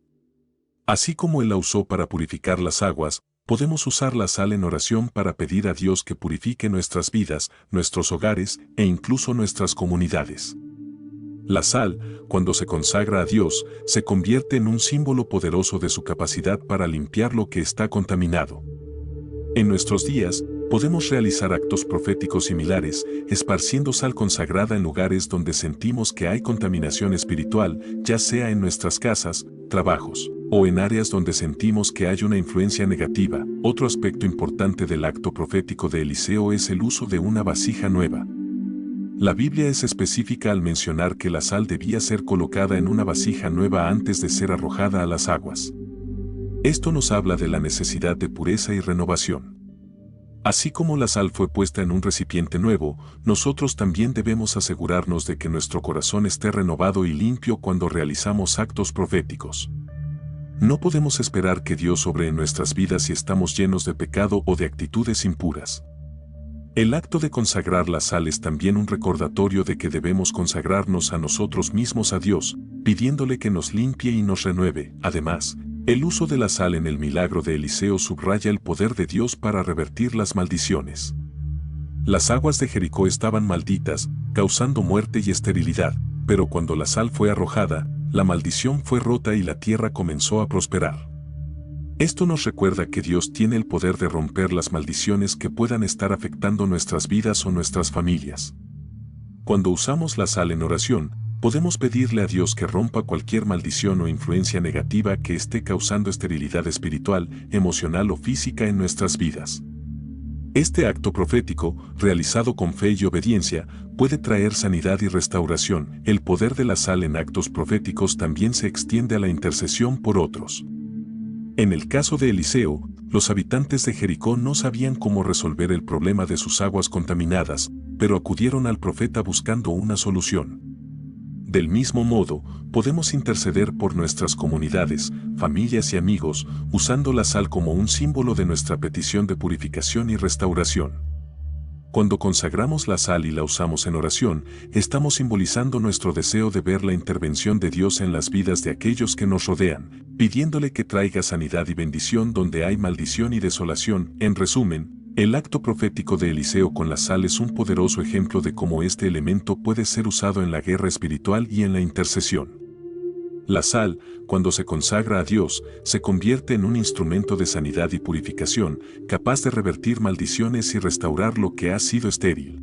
Así como Él la usó para purificar las aguas, podemos usar la sal en oración para pedir a Dios que purifique nuestras vidas, nuestros hogares e incluso nuestras comunidades. La sal, cuando se consagra a Dios, se convierte en un símbolo poderoso de su capacidad para limpiar lo que está contaminado. En nuestros días, podemos realizar actos proféticos similares, esparciendo sal consagrada en lugares donde sentimos que hay contaminación espiritual, ya sea en nuestras casas, trabajos, o en áreas donde sentimos que hay una influencia negativa. Otro aspecto importante del acto profético de Eliseo es el uso de una vasija nueva. La Biblia es específica al mencionar que la sal debía ser colocada en una vasija nueva antes de ser arrojada a las aguas. Esto nos habla de la necesidad de pureza y renovación. Así como la sal fue puesta en un recipiente nuevo, nosotros también debemos asegurarnos de que nuestro corazón esté renovado y limpio cuando realizamos actos proféticos. No podemos esperar que Dios obre en nuestras vidas si estamos llenos de pecado o de actitudes impuras. El acto de consagrar la sal es también un recordatorio de que debemos consagrarnos a nosotros mismos a Dios, pidiéndole que nos limpie y nos renueve. Además, el uso de la sal en el milagro de Eliseo subraya el poder de Dios para revertir las maldiciones. Las aguas de Jericó estaban malditas, causando muerte y esterilidad, pero cuando la sal fue arrojada, la maldición fue rota y la tierra comenzó a prosperar. Esto nos recuerda que Dios tiene el poder de romper las maldiciones que puedan estar afectando nuestras vidas o nuestras familias. Cuando usamos la sal en oración, podemos pedirle a Dios que rompa cualquier maldición o influencia negativa que esté causando esterilidad espiritual, emocional o física en nuestras vidas. Este acto profético, realizado con fe y obediencia, puede traer sanidad y restauración. El poder de la sal en actos proféticos también se extiende a la intercesión por otros. En el caso de Eliseo, los habitantes de Jericó no sabían cómo resolver el problema de sus aguas contaminadas, pero acudieron al profeta buscando una solución. Del mismo modo, podemos interceder por nuestras comunidades, familias y amigos, usando la sal como un símbolo de nuestra petición de purificación y restauración. Cuando consagramos la sal y la usamos en oración, estamos simbolizando nuestro deseo de ver la intervención de Dios en las vidas de aquellos que nos rodean, pidiéndole que traiga sanidad y bendición donde hay maldición y desolación. En resumen, el acto profético de Eliseo con la sal es un poderoso ejemplo de cómo este elemento puede ser usado en la guerra espiritual y en la intercesión. La sal, cuando se consagra a Dios, se convierte en un instrumento de sanidad y purificación, capaz de revertir maldiciones y restaurar lo que ha sido estéril.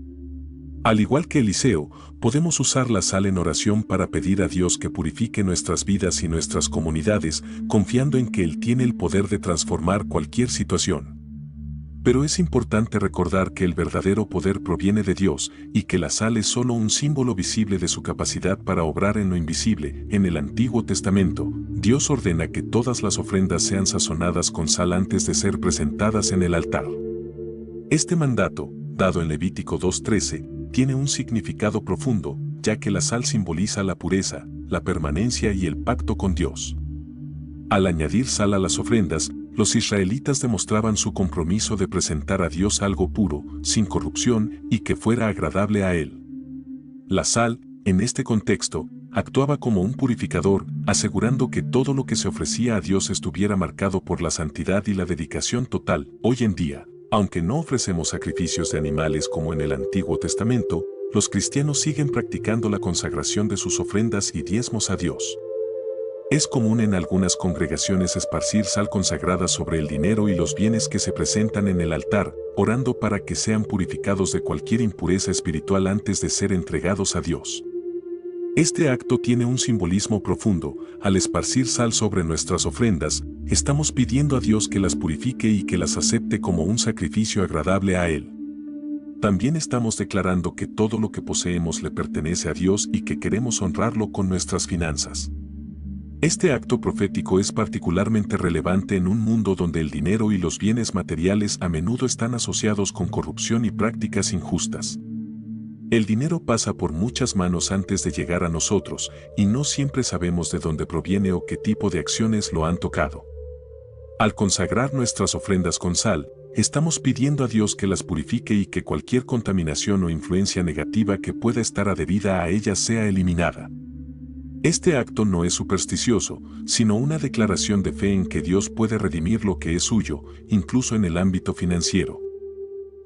Al igual que Eliseo, podemos usar la sal en oración para pedir a Dios que purifique nuestras vidas y nuestras comunidades, confiando en que Él tiene el poder de transformar cualquier situación. Pero es importante recordar que el verdadero poder proviene de Dios y que la sal es solo un símbolo visible de su capacidad para obrar en lo invisible. En el Antiguo Testamento, Dios ordena que todas las ofrendas sean sazonadas con sal antes de ser presentadas en el altar. Este mandato, dado en Levítico 2:13, tiene un significado profundo, ya que la sal simboliza la pureza, la permanencia y el pacto con Dios. Al añadir sal a las ofrendas, los israelitas demostraban su compromiso de presentar a Dios algo puro, sin corrupción y que fuera agradable a Él. La sal, en este contexto, actuaba como un purificador, asegurando que todo lo que se ofrecía a Dios estuviera marcado por la santidad y la dedicación total. Hoy en día, aunque no ofrecemos sacrificios de animales como en el Antiguo Testamento, los cristianos siguen practicando la consagración de sus ofrendas y diezmos a Dios. Es común en algunas congregaciones esparcir sal consagrada sobre el dinero y los bienes que se presentan en el altar, orando para que sean purificados de cualquier impureza espiritual antes de ser entregados a Dios. Este acto tiene un simbolismo profundo. Al esparcir sal sobre nuestras ofrendas, estamos pidiendo a Dios que las purifique y que las acepte como un sacrificio agradable a Él. También estamos declarando que todo lo que poseemos le pertenece a Dios y que queremos honrarlo con nuestras finanzas. Este acto profético es particularmente relevante en un mundo donde el dinero y los bienes materiales a menudo están asociados con corrupción y prácticas injustas. El dinero pasa por muchas manos antes de llegar a nosotros, y no siempre sabemos de dónde proviene o qué tipo de acciones lo han tocado. Al consagrar nuestras ofrendas con sal, estamos pidiendo a Dios que las purifique y que cualquier contaminación o influencia negativa que pueda estar adherida a ellas sea eliminada. Este acto no es supersticioso, sino una declaración de fe en que Dios puede redimir lo que es suyo, incluso en el ámbito financiero.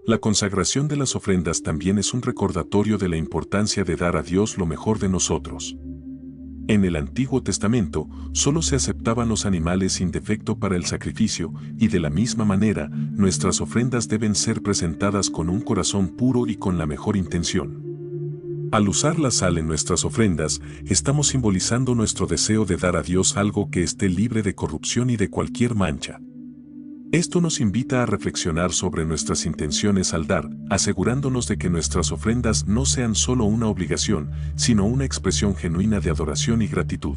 La consagración de las ofrendas también es un recordatorio de la importancia de dar a Dios lo mejor de nosotros. En el Antiguo Testamento, solo se aceptaban los animales sin defecto para el sacrificio, y de la misma manera, nuestras ofrendas deben ser presentadas con un corazón puro y con la mejor intención. Al usar la sal en nuestras ofrendas, estamos simbolizando nuestro deseo de dar a Dios algo que esté libre de corrupción y de cualquier mancha. Esto nos invita a reflexionar sobre nuestras intenciones al dar, asegurándonos de que nuestras ofrendas no sean solo una obligación, sino una expresión genuina de adoración y gratitud.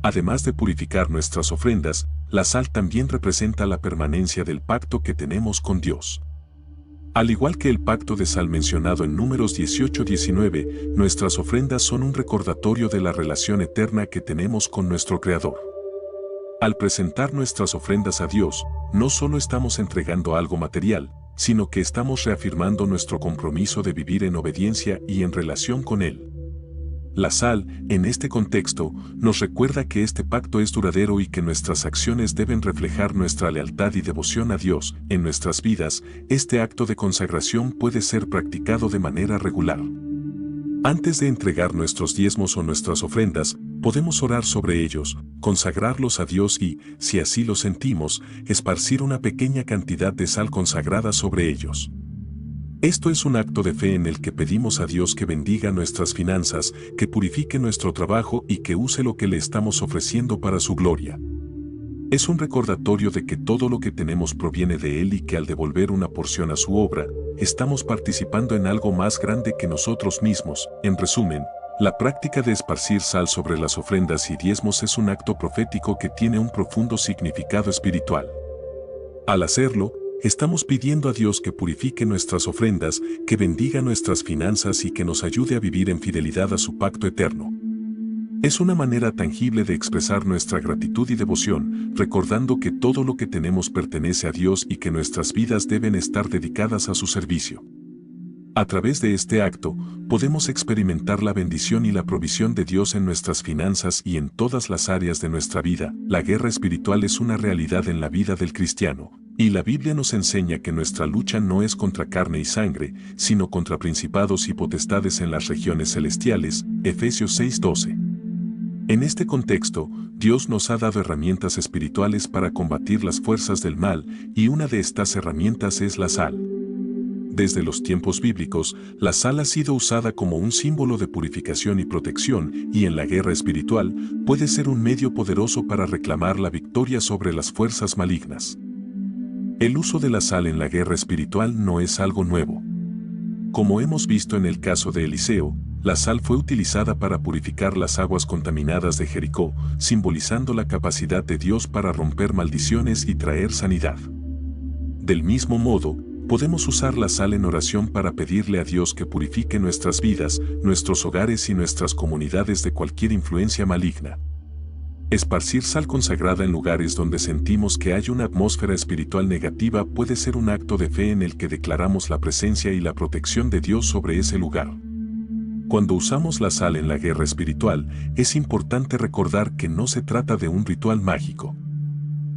Además de purificar nuestras ofrendas, la sal también representa la permanencia del pacto que tenemos con Dios. Al igual que el pacto de sal mencionado en Números 18-19, nuestras ofrendas son un recordatorio de la relación eterna que tenemos con nuestro Creador. Al presentar nuestras ofrendas a Dios, no solo estamos entregando algo material, sino que estamos reafirmando nuestro compromiso de vivir en obediencia y en relación con Él. La sal, en este contexto, nos recuerda que este pacto es duradero y que nuestras acciones deben reflejar nuestra lealtad y devoción a Dios. En nuestras vidas, este acto de consagración puede ser practicado de manera regular. Antes de entregar nuestros diezmos o nuestras ofrendas, podemos orar sobre ellos, consagrarlos a Dios y, si así lo sentimos, esparcir una pequeña cantidad de sal consagrada sobre ellos. Esto es un acto de fe en el que pedimos a Dios que bendiga nuestras finanzas, que purifique nuestro trabajo y que use lo que le estamos ofreciendo para su gloria. Es un recordatorio de que todo lo que tenemos proviene de Él y que al devolver una porción a su obra, estamos participando en algo más grande que nosotros mismos. En resumen, la práctica de esparcir sal sobre las ofrendas y diezmos es un acto profético que tiene un profundo significado espiritual. Al hacerlo, estamos pidiendo a Dios que purifique nuestras ofrendas, que bendiga nuestras finanzas y que nos ayude a vivir en fidelidad a su pacto eterno. Es una manera tangible de expresar nuestra gratitud y devoción, recordando que todo lo que tenemos pertenece a Dios y que nuestras vidas deben estar dedicadas a su servicio. A través de este acto, podemos experimentar la bendición y la provisión de Dios en nuestras finanzas y en todas las áreas de nuestra vida. La guerra espiritual es una realidad en la vida del cristiano, y la Biblia nos enseña que nuestra lucha no es contra carne y sangre, sino contra principados y potestades en las regiones celestiales. Efesios 6:12. En este contexto, Dios nos ha dado herramientas espirituales para combatir las fuerzas del mal, y una de estas herramientas es la sal. Desde los tiempos bíblicos, la sal ha sido usada como un símbolo de purificación y protección, y en la guerra espiritual puede ser un medio poderoso para reclamar la victoria sobre las fuerzas malignas. El uso de la sal en la guerra espiritual no es algo nuevo. Como hemos visto en el caso de Eliseo, la sal fue utilizada para purificar las aguas contaminadas de Jericó, simbolizando la capacidad de Dios para romper maldiciones y traer sanidad. Del mismo modo, podemos usar la sal en oración para pedirle a Dios que purifique nuestras vidas, nuestros hogares y nuestras comunidades de cualquier influencia maligna. Esparcir sal consagrada en lugares donde sentimos que hay una atmósfera espiritual negativa puede ser un acto de fe en el que declaramos la presencia y la protección de Dios sobre ese lugar. Cuando usamos la sal en la guerra espiritual, es importante recordar que no se trata de un ritual mágico.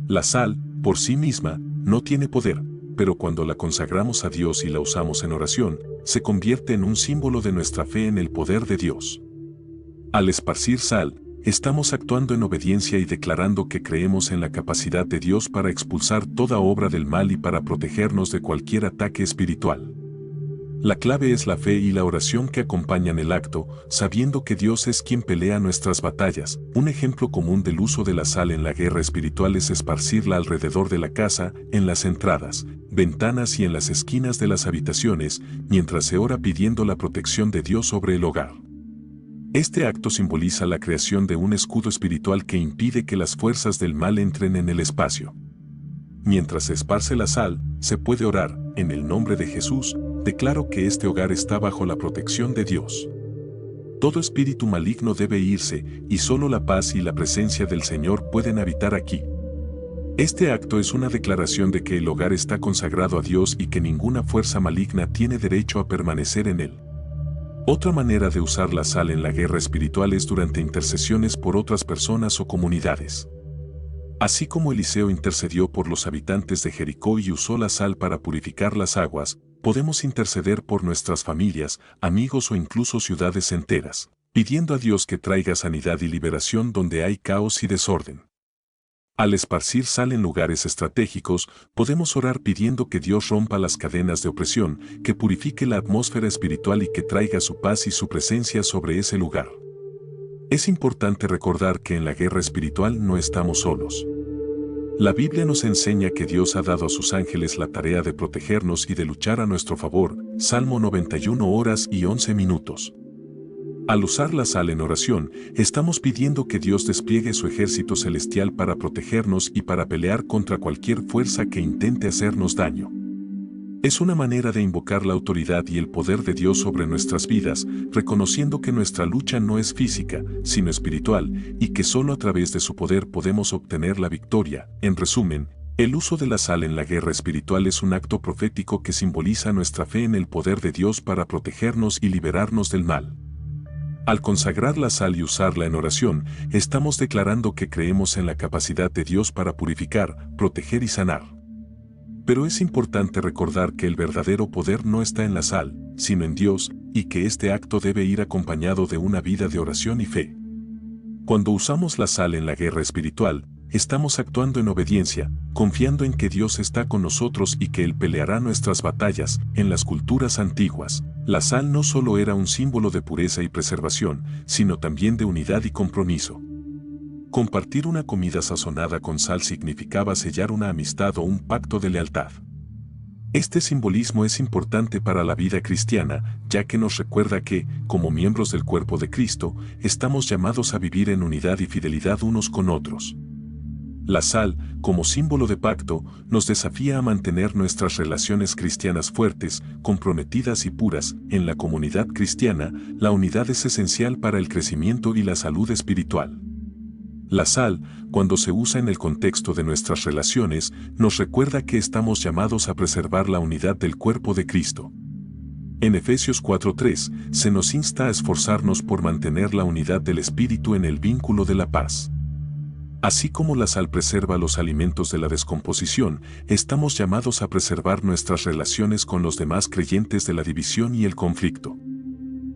La sal, por sí misma, no tiene poder, pero cuando la consagramos a Dios y la usamos en oración, se convierte en un símbolo de nuestra fe en el poder de Dios. Al esparcir sal, estamos actuando en obediencia y declarando que creemos en la capacidad de Dios para expulsar toda obra del mal y para protegernos de cualquier ataque espiritual. La clave es la fe y la oración que acompañan el acto, sabiendo que Dios es quien pelea nuestras batallas. Un ejemplo común del uso de la sal en la guerra espiritual es esparcirla alrededor de la casa, en las entradas, ventanas y en las esquinas de las habitaciones, mientras se ora pidiendo la protección de Dios sobre el hogar. Este acto simboliza la creación de un escudo espiritual que impide que las fuerzas del mal entren en el espacio. Mientras se esparce la sal, se puede orar, en el nombre de Jesús, declaro que este hogar está bajo la protección de Dios. Todo espíritu maligno debe irse, y solo la paz y la presencia del Señor pueden habitar aquí. Este acto es una declaración de que el hogar está consagrado a Dios y que ninguna fuerza maligna tiene derecho a permanecer en él. Otra manera de usar la sal en la guerra espiritual es durante intercesiones por otras personas o comunidades. Así como Eliseo intercedió por los habitantes de Jericó y usó la sal para purificar las aguas, podemos interceder por nuestras familias, amigos o incluso ciudades enteras, pidiendo a Dios que traiga sanidad y liberación donde hay caos y desorden. Al esparcir sal en lugares estratégicos, podemos orar pidiendo que Dios rompa las cadenas de opresión, que purifique la atmósfera espiritual y que traiga su paz y su presencia sobre ese lugar. Es importante recordar que en la guerra espiritual no estamos solos. La Biblia nos enseña que Dios ha dado a sus ángeles la tarea de protegernos y de luchar a nuestro favor, Salmo 91 horas y 11 minutos. Al usar la sal en oración, estamos pidiendo que Dios despliegue su ejército celestial para protegernos y para pelear contra cualquier fuerza que intente hacernos daño. Es una manera de invocar la autoridad y el poder de Dios sobre nuestras vidas, reconociendo que nuestra lucha no es física, sino espiritual, y que solo a través de su poder podemos obtener la victoria. En resumen, el uso de la sal en la guerra espiritual es un acto profético que simboliza nuestra fe en el poder de Dios para protegernos y liberarnos del mal. Al consagrar la sal y usarla en oración, estamos declarando que creemos en la capacidad de Dios para purificar, proteger y sanar. Pero es importante recordar que el verdadero poder no está en la sal, sino en Dios, y que este acto debe ir acompañado de una vida de oración y fe. Cuando usamos la sal en la guerra espiritual, estamos actuando en obediencia, confiando en que Dios está con nosotros y que Él peleará nuestras batallas. En las culturas antiguas, la sal no solo era un símbolo de pureza y preservación, sino también de unidad y compromiso. Compartir una comida sazonada con sal significaba sellar una amistad o un pacto de lealtad. Este simbolismo es importante para la vida cristiana, ya que nos recuerda que, como miembros del cuerpo de Cristo, estamos llamados a vivir en unidad y fidelidad unos con otros. La sal, como símbolo de pacto, nos desafía a mantener nuestras relaciones cristianas fuertes, comprometidas y puras. En la comunidad cristiana, la unidad es esencial para el crecimiento y la salud espiritual. La sal, cuando se usa en el contexto de nuestras relaciones, nos recuerda que estamos llamados a preservar la unidad del cuerpo de Cristo. En Efesios 4:3, se nos insta a esforzarnos por mantener la unidad del Espíritu en el vínculo de la paz. Así como la sal preserva los alimentos de la descomposición, estamos llamados a preservar nuestras relaciones con los demás creyentes de la división y el conflicto.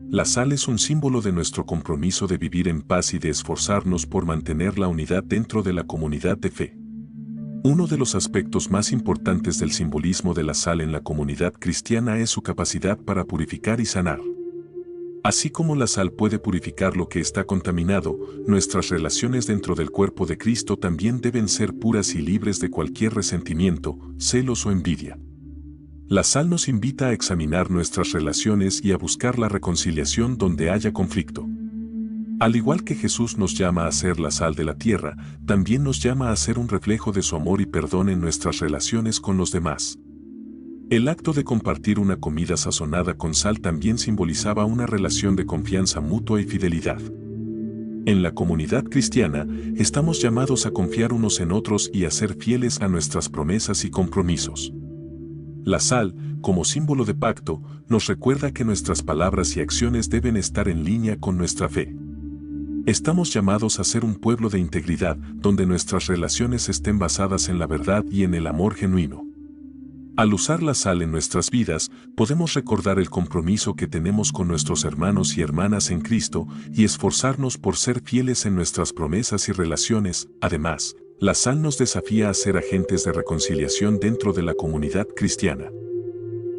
La sal es un símbolo de nuestro compromiso de vivir en paz y de esforzarnos por mantener la unidad dentro de la comunidad de fe. Uno de los aspectos más importantes del simbolismo de la sal en la comunidad cristiana es su capacidad para purificar y sanar. Así como la sal puede purificar lo que está contaminado, nuestras relaciones dentro del cuerpo de Cristo también deben ser puras y libres de cualquier resentimiento, celos o envidia. La sal nos invita a examinar nuestras relaciones y a buscar la reconciliación donde haya conflicto. Al igual que Jesús nos llama a ser la sal de la tierra, también nos llama a ser un reflejo de su amor y perdón en nuestras relaciones con los demás. El acto de compartir una comida sazonada con sal también simbolizaba una relación de confianza mutua y fidelidad. En la comunidad cristiana, estamos llamados a confiar unos en otros y a ser fieles a nuestras promesas y compromisos. La sal, como símbolo de pacto, nos recuerda que nuestras palabras y acciones deben estar en línea con nuestra fe. Estamos llamados a ser un pueblo de integridad, donde nuestras relaciones estén basadas en la verdad y en el amor genuino. Al usar la sal en nuestras vidas, podemos recordar el compromiso que tenemos con nuestros hermanos y hermanas en Cristo y esforzarnos por ser fieles en nuestras promesas y relaciones. Además, la sal nos desafía a ser agentes de reconciliación dentro de la comunidad cristiana.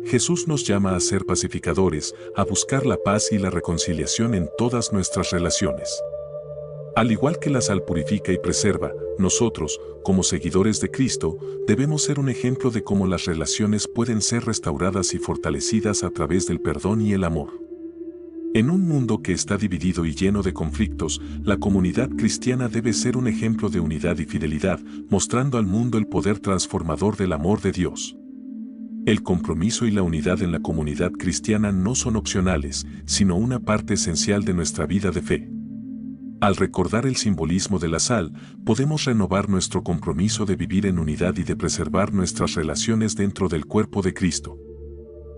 Jesús nos llama a ser pacificadores, a buscar la paz y la reconciliación en todas nuestras relaciones. Al igual que la sal purifica y preserva, nosotros, como seguidores de Cristo, debemos ser un ejemplo de cómo las relaciones pueden ser restauradas y fortalecidas a través del perdón y el amor. En un mundo que está dividido y lleno de conflictos, la comunidad cristiana debe ser un ejemplo de unidad y fidelidad, mostrando al mundo el poder transformador del amor de Dios. El compromiso y la unidad en la comunidad cristiana no son opcionales, sino una parte esencial de nuestra vida de fe. Al recordar el simbolismo de la sal, podemos renovar nuestro compromiso de vivir en unidad y de preservar nuestras relaciones dentro del cuerpo de Cristo.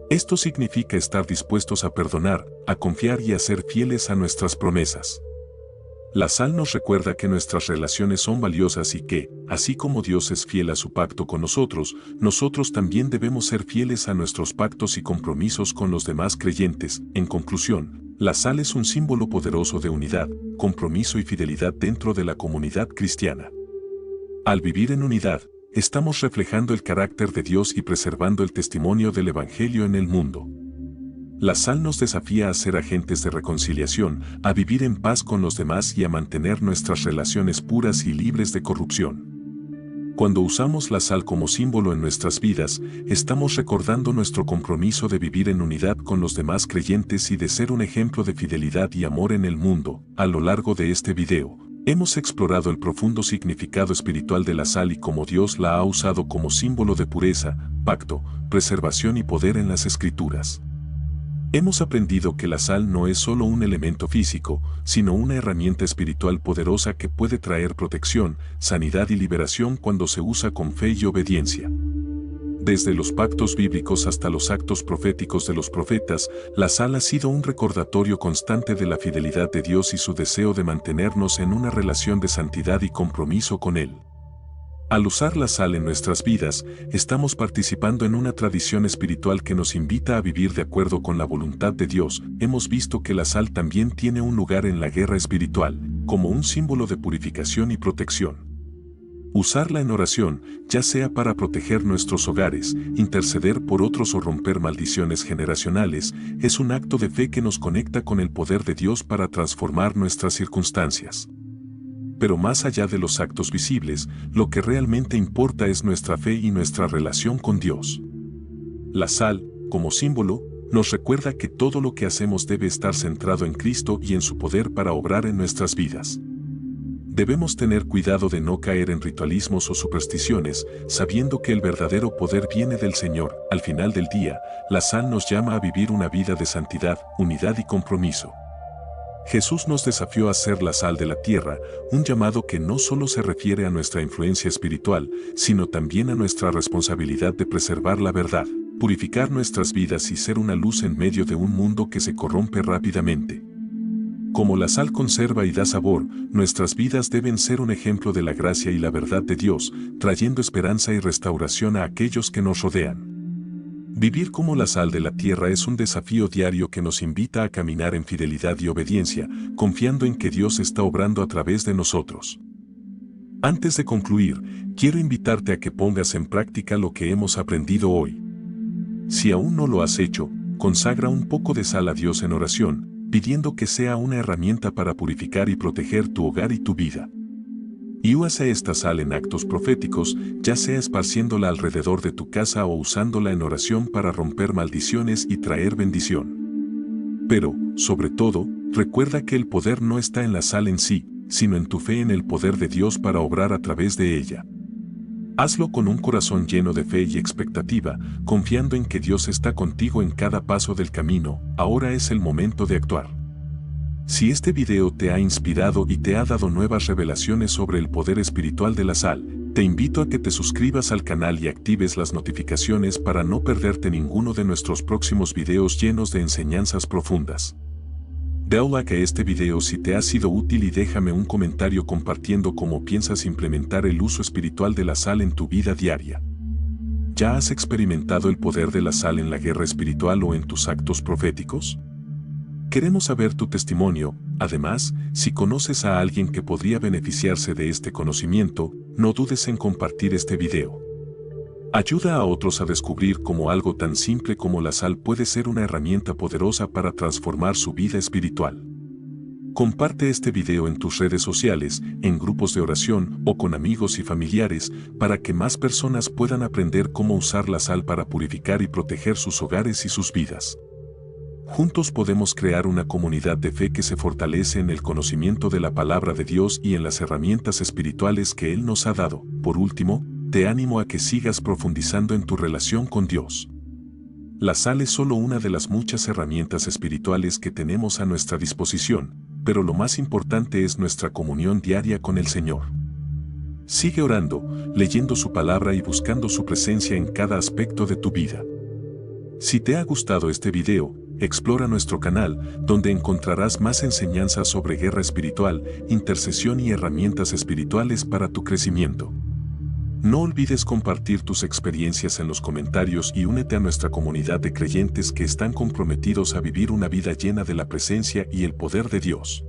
Esto significa estar dispuestos a perdonar, a confiar y a ser fieles a nuestras promesas. La sal nos recuerda que nuestras relaciones son valiosas y que, así como Dios es fiel a su pacto con nosotros también debemos ser fieles a nuestros pactos y compromisos con los demás creyentes. En conclusión, la sal es un símbolo poderoso de unidad, compromiso y fidelidad dentro de la comunidad cristiana. Al vivir en unidad, estamos reflejando el carácter de Dios y preservando el testimonio del Evangelio en el mundo. La sal nos desafía a ser agentes de reconciliación, a vivir en paz con los demás y a mantener nuestras relaciones puras y libres de corrupción. Cuando usamos la sal como símbolo en nuestras vidas, estamos recordando nuestro compromiso de vivir en unidad con los demás creyentes y de ser un ejemplo de fidelidad y amor en el mundo. A lo largo de este video, hemos explorado el profundo significado espiritual de la sal y cómo Dios la ha usado como símbolo de pureza, pacto, preservación y poder en las Escrituras. Hemos aprendido que la sal no es solo un elemento físico, sino una herramienta espiritual poderosa que puede traer protección, sanidad y liberación cuando se usa con fe y obediencia. Desde los pactos bíblicos hasta los actos proféticos de los profetas, la sal ha sido un recordatorio constante de la fidelidad de Dios y su deseo de mantenernos en una relación de santidad y compromiso con Él. Al usar la sal en nuestras vidas, estamos participando en una tradición espiritual que nos invita a vivir de acuerdo con la voluntad de Dios. Hemos visto que la sal también tiene un lugar en la guerra espiritual, como un símbolo de purificación y protección. Usarla en oración, ya sea para proteger nuestros hogares, interceder por otros o romper maldiciones generacionales, es un acto de fe que nos conecta con el poder de Dios para transformar nuestras circunstancias. Pero más allá de los actos visibles, lo que realmente importa es nuestra fe y nuestra relación con Dios. La sal, como símbolo, nos recuerda que todo lo que hacemos debe estar centrado en Cristo y en su poder para obrar en nuestras vidas. Debemos tener cuidado de no caer en ritualismos o supersticiones, sabiendo que el verdadero poder viene del Señor. Al final del día, la sal nos llama a vivir una vida de santidad, unidad y compromiso. Jesús nos desafió a ser la sal de la tierra, un llamado que no solo se refiere a nuestra influencia espiritual, sino también a nuestra responsabilidad de preservar la verdad, purificar nuestras vidas y ser una luz en medio de un mundo que se corrompe rápidamente. Como la sal conserva y da sabor, nuestras vidas deben ser un ejemplo de la gracia y la verdad de Dios, trayendo esperanza y restauración a aquellos que nos rodean. Vivir como la sal de la tierra es un desafío diario que nos invita a caminar en fidelidad y obediencia, confiando en que Dios está obrando a través de nosotros. Antes de concluir, quiero invitarte a que pongas en práctica lo que hemos aprendido hoy. Si aún no lo has hecho, consagra un poco de sal a Dios en oración, pidiendo que sea una herramienta para purificar y proteger tu hogar y tu vida. Y usa esta sal en actos proféticos, ya sea esparciéndola alrededor de tu casa o usándola en oración para romper maldiciones y traer bendición. Pero, sobre todo, recuerda que el poder no está en la sal en sí, sino en tu fe en el poder de Dios para obrar a través de ella. Hazlo con un corazón lleno de fe y expectativa, confiando en que Dios está contigo en cada paso del camino. Ahora es el momento de actuar. Si este video te ha inspirado y te ha dado nuevas revelaciones sobre el poder espiritual de la sal, Te invito a que te suscribas al canal y actives las notificaciones para no perderte ninguno de nuestros próximos videos llenos de enseñanzas profundas. Dale like a este video si te ha sido útil y déjame un comentario compartiendo cómo piensas implementar el uso espiritual de la sal en tu vida diaria. ¿Ya has experimentado el poder de la sal en la guerra espiritual o en tus actos proféticos? Queremos saber tu testimonio. Además, si conoces a alguien que podría beneficiarse de este conocimiento, no dudes en compartir este video. Ayuda a otros a descubrir cómo algo tan simple como la sal puede ser una herramienta poderosa para transformar su vida espiritual. Comparte este video en tus redes sociales, en grupos de oración o con amigos y familiares para que más personas puedan aprender cómo usar la sal para purificar y proteger sus hogares y sus vidas. Juntos podemos crear una comunidad de fe que se fortalece en el conocimiento de la palabra de Dios y en las herramientas espirituales que Él nos ha dado. Por último, te animo a que sigas profundizando en tu relación con Dios. La sal es solo una de las muchas herramientas espirituales que tenemos a nuestra disposición, pero lo más importante es nuestra comunión diaria con el Señor. Sigue orando, leyendo su palabra y buscando su presencia en cada aspecto de tu vida. Si te ha gustado este video, explora nuestro canal, donde encontrarás más enseñanzas sobre guerra espiritual, intercesión y herramientas espirituales para tu crecimiento. No olvides compartir tus experiencias en los comentarios y únete a nuestra comunidad de creyentes que están comprometidos a vivir una vida llena de la presencia y el poder de Dios.